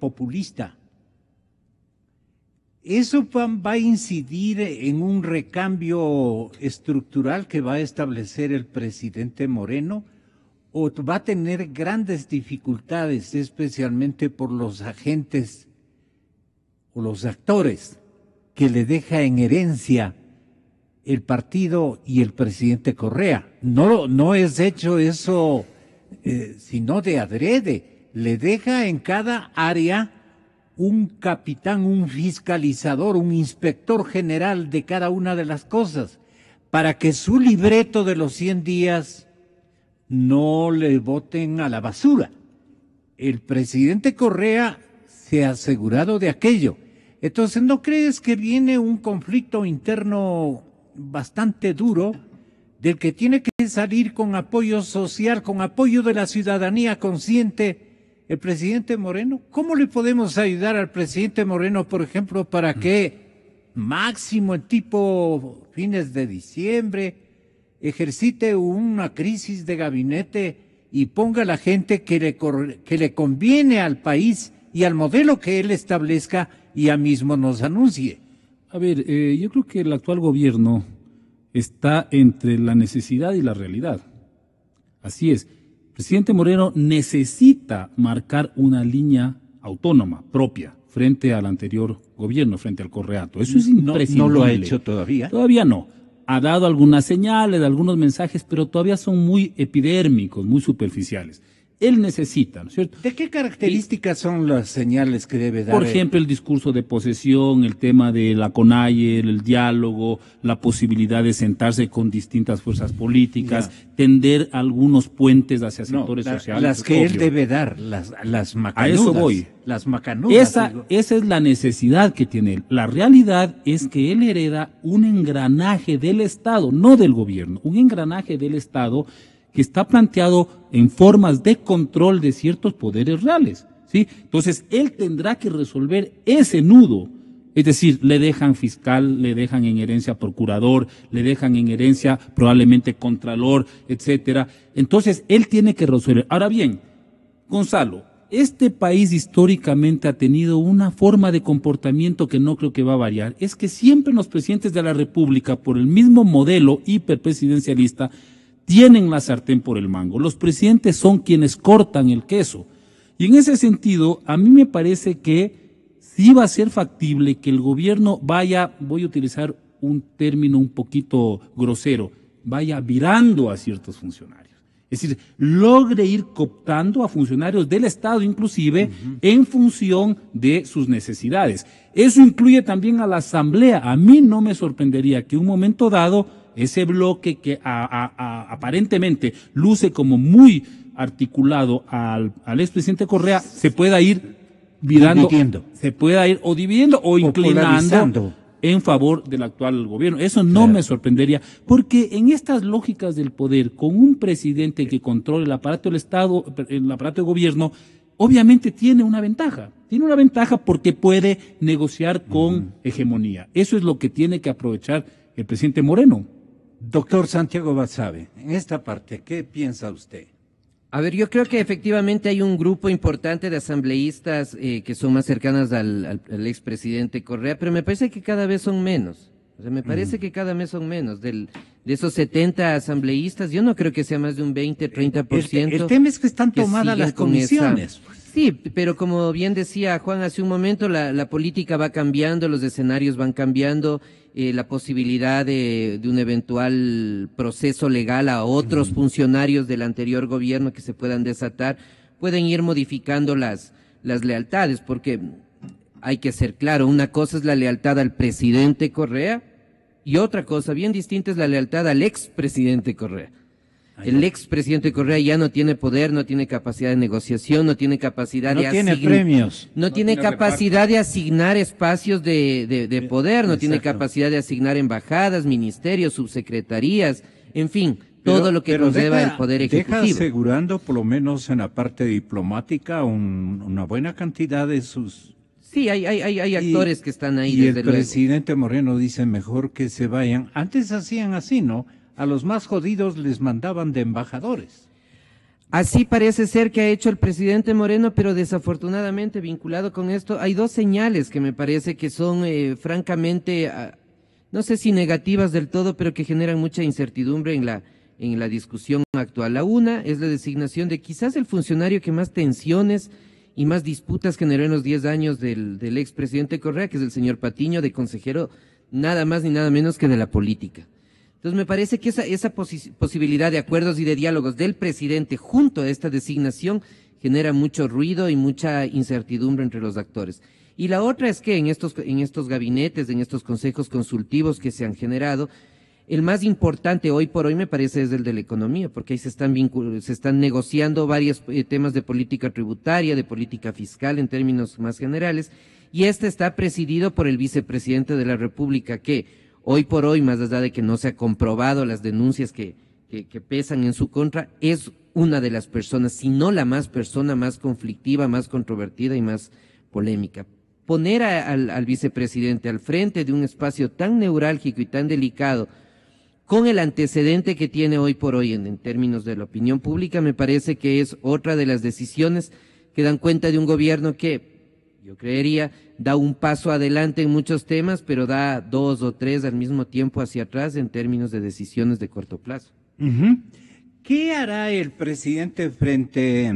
populista, ¿eso va a incidir en un recambio estructural que va a establecer el presidente Moreno? ¿O va a tener grandes dificultades, especialmente por los agentes o los actores que le deja en herencia el partido y el presidente Correa? No es hecho eso, sino de adrede. Le deja en cada área un capitán, un fiscalizador, un inspector general de cada una de las cosas, para que su libreto de los 100 días no le boten a la basura. El presidente Correa se ha asegurado de aquello. Entonces, ¿no crees que viene un conflicto interno bastante duro, del que tiene que salir con apoyo social, con apoyo de la ciudadanía consciente el presidente Moreno? ¿Cómo le podemos ayudar al presidente Moreno, por ejemplo, para que máximo en tipo fines de diciembre ejercite una crisis de gabinete y ponga a la gente que le conviene al país y al modelo que él establezca y ya mismo nos anuncie? A ver, yo creo que el actual gobierno está entre la necesidad y la realidad. Así es. El presidente Moreno necesita marcar una línea autónoma, propia, frente al anterior gobierno, frente al Correato. Eso es imprescindible. ¿No lo ha hecho todavía? Todavía no. Ha dado algunas señales, algunos mensajes, pero todavía son muy epidérmicos, muy superficiales. Él necesita, ¿no es cierto? ¿De qué características son las señales que debe dar? Por ejemplo, el discurso de posesión, el tema de la CONAIE, el diálogo, la posibilidad de sentarse con distintas fuerzas políticas, tender algunos puentes hacia sectores sociales. Las que él debe dar, las macanudas. A eso voy. Las macanudas. Esa es la necesidad que tiene él. La realidad es que él hereda un engranaje del Estado, no del gobierno, un engranaje del Estado que está planteado en formas de control de ciertos poderes reales, ¿sí? Entonces, él tendrá que resolver ese nudo, es decir, le dejan fiscal, le dejan en herencia procurador, le dejan en herencia probablemente contralor, etcétera. Entonces, él tiene que resolver. Ahora bien, Gonzalo, este país históricamente ha tenido una forma de comportamiento que no creo que va a variar, es que siempre los presidentes de la República, por el mismo modelo hiperpresidencialista, tienen la sartén por el mango. Los presidentes son quienes cortan el queso. Y en ese sentido, a mí me parece que sí va a ser factible que el gobierno vaya, voy a utilizar un término un poquito grosero, vaya virando a ciertos funcionarios. Es decir, logre ir cooptando a funcionarios del Estado inclusive en función de sus necesidades. Eso incluye también a la Asamblea. A mí no me sorprendería que en un momento dado ese bloque que aparentemente luce como muy articulado al expresidente Correa se pueda ir virando, se pueda ir o dividiendo o inclinando en favor del actual gobierno. Eso no me sorprendería, porque en estas lógicas del poder, con un presidente que controle el aparato del Estado, el aparato de gobierno, obviamente tiene una ventaja. Tiene una ventaja porque puede negociar con hegemonía. Eso es lo que tiene que aprovechar el presidente Moreno. Doctor Santiago Basabe, en esta parte, ¿qué piensa usted? A ver, yo creo que efectivamente hay un grupo importante de asambleístas que son más cercanas al expresidente Correa, pero me parece que cada vez son menos. O sea, me parece que cada mes son menos. De esos 70 asambleístas, yo no creo que sea más de un 20, 30%. El tema es que están tomadas las comisiones. Sí, pero como bien decía Juan hace un momento, la política va cambiando, los escenarios van cambiando, la posibilidad de un eventual proceso legal a otros funcionarios del anterior gobierno que se puedan desatar, pueden ir modificando las lealtades, porque hay que ser claro, una cosa es la lealtad al presidente Correa y otra cosa bien distinta es la lealtad al expresidente Correa. El expresidente Correa ya no tiene poder, no tiene capacidad de negociación, no tiene capacidad de tiene premios. No tiene capacidad de asignar espacios de poder, no tiene capacidad de asignar embajadas, ministerios, subsecretarías, en fin, todo lo que conlleva el poder ejecutivo. Deja asegurando, por lo menos en la parte diplomática, una buena cantidad de sus... Sí, hay actores que están ahí, y desde luego. El presidente Moreno dice mejor que se vayan. Antes hacían así, ¿no? A los más jodidos les mandaban de embajadores. Así parece ser que ha hecho el presidente Moreno, pero desafortunadamente vinculado con esto, hay dos señales que me parece que son francamente, no sé si negativas del todo, pero que generan mucha incertidumbre en la discusión actual. La una es la designación de quizás el funcionario que más tensiones y más disputas generó en los 10 años del expresidente Correa, que es el señor Patiño, de consejero nada más ni nada menos que de la política. Entonces me parece que esa posibilidad de acuerdos y de diálogos del presidente junto a esta designación genera mucho ruido y mucha incertidumbre entre los actores. Y la otra es que en estos gabinetes, en estos consejos consultivos que se han generado, el más importante hoy por hoy me parece es el de la economía, porque ahí se están negociando varios temas de política tributaria, de política fiscal en términos más generales, y este está presidido por el vicepresidente de la República, que hoy por hoy, más allá de que no se ha comprobado las denuncias que pesan en su contra, es una de las personas, si no la persona más conflictiva, más controvertida y más polémica. Poner al vicepresidente al frente de un espacio tan neurálgico y tan delicado, con el antecedente que tiene hoy por hoy en términos de la opinión pública, me parece que es otra de las decisiones que dan cuenta de un gobierno que, yo creería, da un paso adelante en muchos temas, pero da 2 o 3 al mismo tiempo hacia atrás en términos de decisiones de corto plazo. ¿Qué hará el presidente frente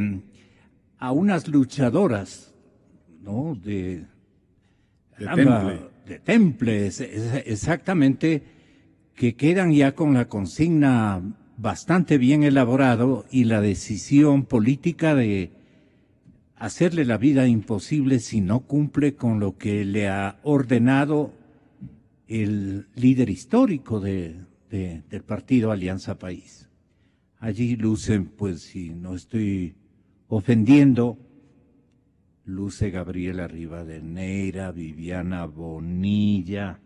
a unas luchadoras, ¿no? De temples, exactamente, que quedan ya con la consigna bastante bien elaborado y la decisión política de hacerle la vida imposible si no cumple con lo que le ha ordenado el líder histórico del partido Alianza País? Allí lucen, pues si no estoy ofendiendo, luce Gabriela Rivadeneira, Viviana Bonilla,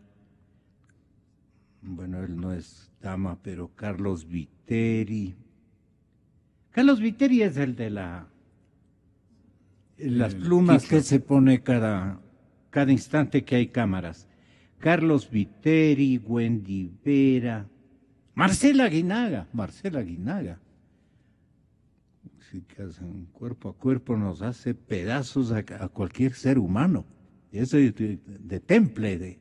bueno, él no es dama, pero Carlos Viteri. Carlos Viteri es el de las plumas que se pone cada instante que hay cámaras. Carlos Viteri, Wendy Vera, Marcela Guinaga. Sí, que hacen cuerpo a cuerpo, nos hace pedazos a cualquier ser humano. Es de temple,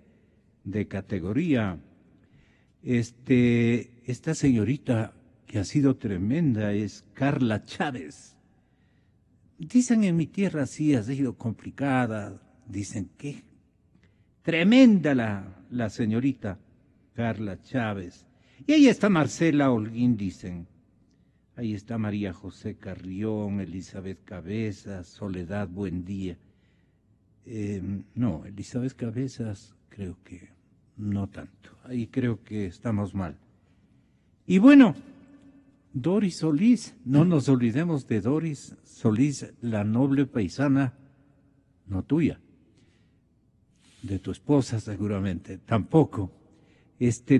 de categoría. Esta señorita que ha sido tremenda es Carla Chávez. Dicen en mi tierra sí ha sido complicada, dicen que tremenda la señorita Carla Chávez. Y ahí está Marcela Holguín, dicen. Ahí está María José Carrión, Elizabeth Cabezas, Soledad Buendía. No, Elizabeth Cabezas creo que no tanto. Ahí creo que estamos mal. Y bueno, Doris Solís, no nos olvidemos de Doris Solís, la noble paisana, no tuya, de tu esposa seguramente, tampoco.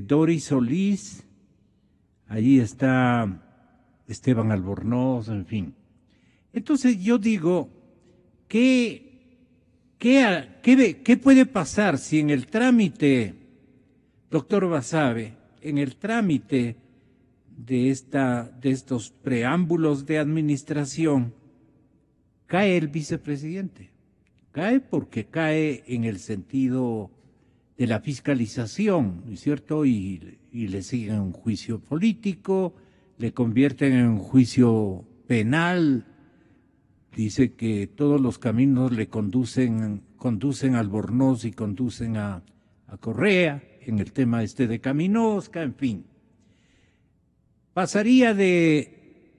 Doris Solís, allí está Esteban Albornoz, en fin. Entonces yo digo, ¿Qué puede pasar si en el trámite, doctor Basabe, en el trámite de estos preámbulos de administración, cae el vicepresidente? Cae porque cae en el sentido de la fiscalización, ¿no es cierto? Y le siguen un juicio político, le convierten en un juicio penal. Dice que todos los caminos le conducen a Albornoz y conducen a Correa, en el tema de Caminosca, en fin. Pasaría de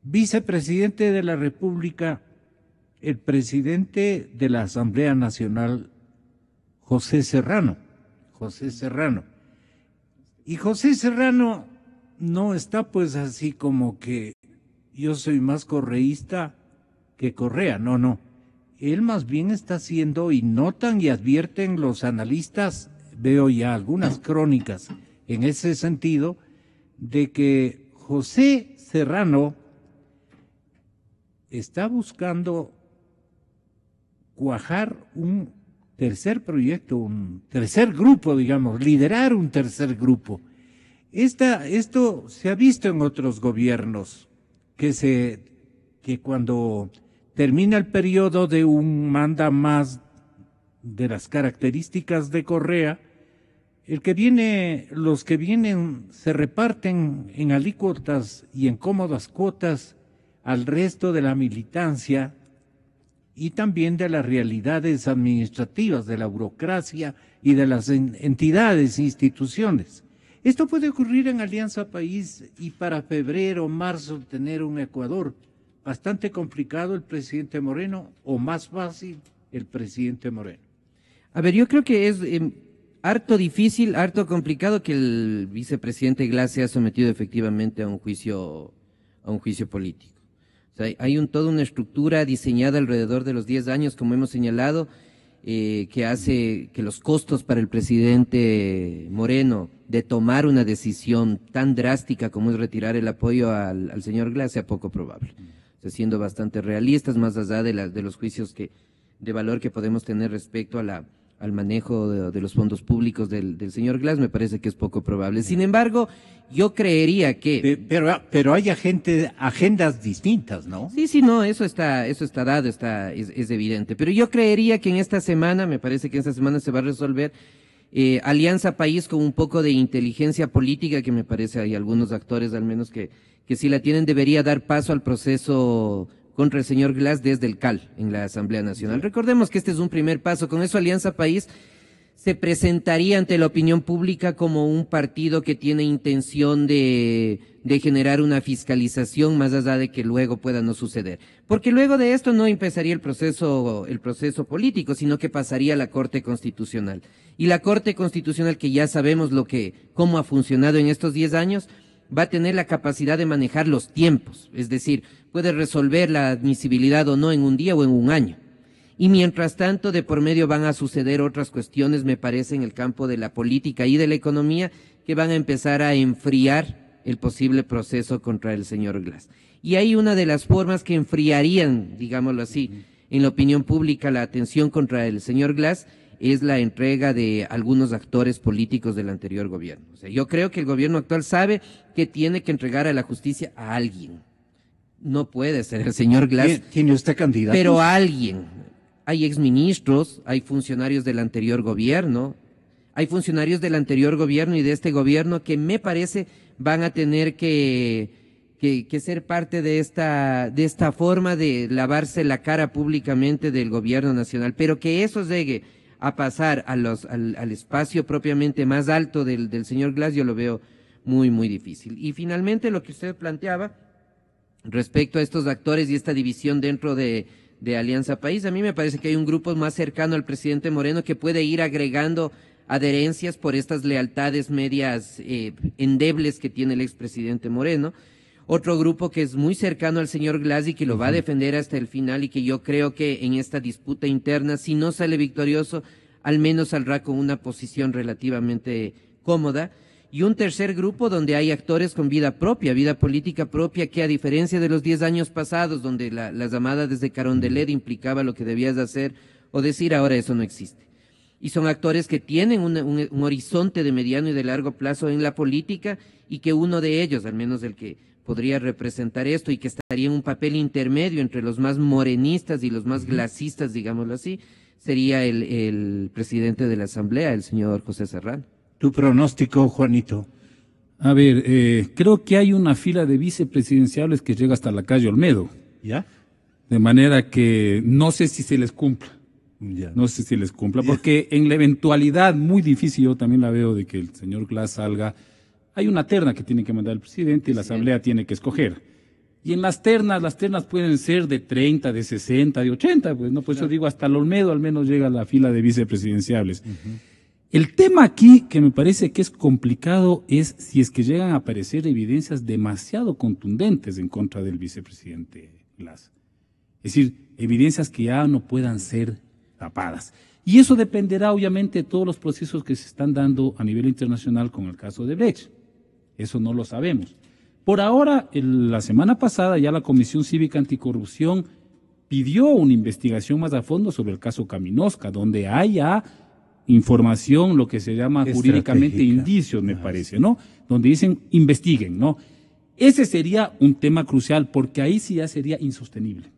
vicepresidente de la República el presidente de la Asamblea Nacional, José Serrano. Y José Serrano no está pues así como que yo soy más correísta que Correa, no. Él más bien está haciendo, y notan y advierten los analistas, veo ya algunas crónicas en ese sentido, de que José Serrano está buscando cuajar un tercer proyecto, un tercer grupo, digamos, liderar un tercer grupo. Esto se ha visto en otros gobiernos, que cuando termina el periodo de un manda más de las características de Correa, los que vienen se reparten en alícuotas y en cómodas cuotas al resto de la militancia y también de las realidades administrativas, de la burocracia y de las entidades e instituciones. Esto puede ocurrir en Alianza País y para febrero o marzo tener un Ecuador bastante complicado el presidente Moreno, o más fácil el presidente Moreno. A ver, yo creo que es harto difícil, harto complicado que el vicepresidente Glass sea sometido efectivamente a un juicio político. O sea, hay toda una estructura diseñada alrededor de los 10 años, como hemos señalado, que hace que los costos para el presidente Moreno de tomar una decisión tan drástica como es retirar el apoyo al señor Glass sea poco probable. O sea, siendo bastante realistas, más allá de los juicios de valor que podemos tener respecto al manejo de los fondos públicos del señor Glass, me parece que es poco probable. Sin embargo, yo creería que... Pero hay agendas distintas, ¿no? Sí, no, eso está dado, es evidente. Pero yo creería que en esta semana, me parece que en esta semana se va a resolver Alianza País con un poco de inteligencia política, que me parece hay algunos actores al menos que si la tienen debería dar paso al proceso contra el señor Glass desde el CAL en la Asamblea Nacional. Recordemos que este es un primer paso. Con eso Alianza País se presentaría ante la opinión pública como un partido que tiene intención de generar una fiscalización más allá de que luego pueda no suceder. Porque luego de esto no empezaría el proceso político, sino que pasaría a la Corte Constitucional. Y la Corte Constitucional, que ya sabemos cómo ha funcionado en estos 10 años, va a tener la capacidad de manejar los tiempos. Es decir, puede resolver la admisibilidad o no en un día o en un año. Y mientras tanto, de por medio van a suceder otras cuestiones, me parece, en el campo de la política y de la economía, que van a empezar a enfriar el posible proceso contra el señor Glass. Y hay una de las formas que enfriarían, digámoslo así, en la opinión pública la atención contra el señor Glass, es la entrega de algunos actores políticos del anterior gobierno. O sea, yo creo que el gobierno actual sabe que tiene que entregar a la justicia a alguien. No puede ser el señor Glass. ¿Tiene usted candidato? Pero a alguien. Hay exministros, hay funcionarios del anterior gobierno, y de este gobierno que me parece van a tener que ser parte de esta forma de lavarse la cara públicamente del gobierno nacional, pero que eso llegue a pasar al espacio propiamente más alto del señor Glass, yo lo veo muy, muy difícil. Y finalmente lo que usted planteaba respecto a estos actores y esta división dentro de Alianza País, a mí me parece que hay un grupo más cercano al presidente Moreno que puede ir agregando adherencias por estas lealtades medias endebles que tiene el expresidente Moreno. Otro grupo que es muy cercano al señor Glass y que lo va a defender hasta el final y que yo creo que en esta disputa interna, si no sale victorioso, al menos saldrá con una posición relativamente cómoda. Y un tercer grupo donde hay actores con vida propia, vida política propia, que a diferencia de los 10 años pasados, donde la llamada desde Carondelet implicaba lo que debías de hacer o decir, ahora eso no existe. Y son actores que tienen un horizonte de mediano y de largo plazo en la política, y que uno de ellos, al menos el que podría representar esto y que estaría en un papel intermedio entre los más morenistas y los más glacistas, digámoslo así, sería el presidente de la Asamblea, el señor José Serrano. ¿Tu pronóstico, Juanito? A ver, creo que hay una fila de vicepresidenciables que llega hasta la calle Olmedo. ¿Ya? De manera que no sé si se les cumpla. Ya. No sé si les cumpla, porque en la eventualidad muy difícil, yo también la veo, de que el señor Glass salga, hay una terna que tiene que mandar el presidente y la Asamblea tiene que escoger. Y en las ternas pueden ser de 30, de 60, de 80, pues no, por eso digo, hasta el Olmedo al menos llega a la fila de vicepresidenciables. El tema aquí que me parece que es complicado es si es que llegan a aparecer evidencias demasiado contundentes en contra del vicepresidente Glass. Es decir, evidencias que ya no puedan ser tapadas. Y eso dependerá obviamente de todos los procesos que se están dando a nivel internacional con el caso de Brecht. Eso no lo sabemos. Por ahora, la semana pasada ya la Comisión Cívica Anticorrupción pidió una investigación más a fondo sobre el caso Caminosca, donde haya información, lo que se llama jurídicamente indicios, me parece, ¿no? Donde dicen investiguen, ¿no? Ese sería un tema crucial, porque ahí sí ya sería insostenible.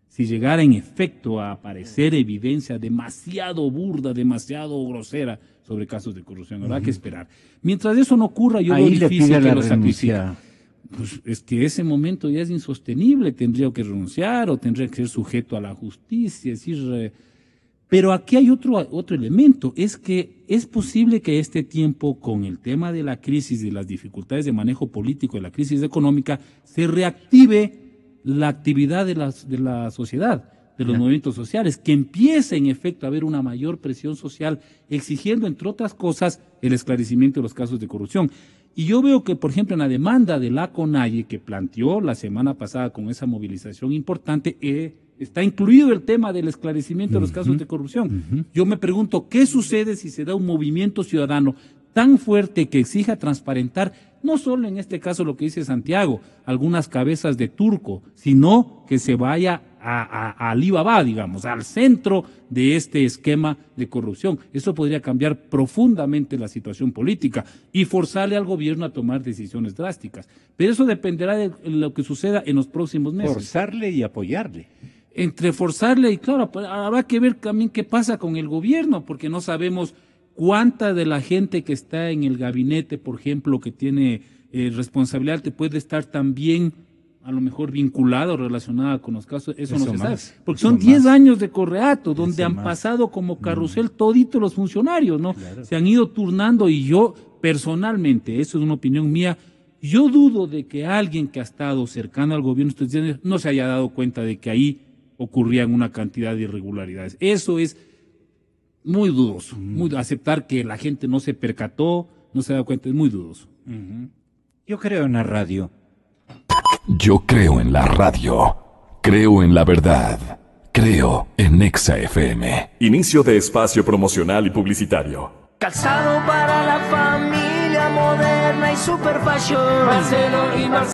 Si llegara en efecto a aparecer evidencia demasiado burda, demasiado grosera sobre casos de corrupción, habrá que esperar. Mientras eso no ocurra, yo veo difícil que lo sacrifique. Pues es que ese momento ya es insostenible, tendría que renunciar o tendría que ser sujeto a la justicia, es decir, pero aquí hay otro elemento, es que es posible que este tiempo, con el tema de la crisis, de las dificultades de manejo político, de la crisis económica, se reactive la actividad de la sociedad, de los movimientos sociales, que empiece en efecto a haber una mayor presión social, exigiendo, entre otras cosas, el esclarecimiento de los casos de corrupción. Y yo veo que, por ejemplo, en la demanda de la CONAIE, que planteó la semana pasada con esa movilización importante, está incluido el tema del esclarecimiento de los casos de corrupción. Yo me pregunto, ¿qué sucede si se da un movimiento ciudadano tan fuerte que exija transparentar, no solo en este caso lo que dice Santiago, algunas cabezas de turco, sino que se vaya a Alibaba, digamos, al centro de este esquema de corrupción? Eso podría cambiar profundamente la situación política y forzarle al gobierno a tomar decisiones drásticas. Pero eso dependerá de lo que suceda en los próximos meses. Forzarle y apoyarle. Entre forzarle y, claro, habrá que ver también qué pasa con el gobierno, porque no sabemos cuánta de la gente que está en el gabinete, por ejemplo, que tiene responsabilidad, te puede estar también a lo mejor vinculada o relacionada con los casos. Eso no se sabe. Porque son 10 años de Correato, donde han pasado como carrusel toditos los funcionarios, ¿no? Claro. Se han ido turnando, y yo personalmente, eso es una opinión mía, yo dudo de que alguien que ha estado cercano al gobierno estos días no se haya dado cuenta de que ahí ocurrían una cantidad de irregularidades. Eso es muy dudoso. Aceptar que la gente no se percató, no se da cuenta, es muy dudoso. Yo creo en la radio. Yo creo en la radio. Creo en la verdad. Creo en Exa FM. Inicio de espacio promocional y publicitario. Calzado para la familia moderna y super fashion. Marcelo y Marcelo.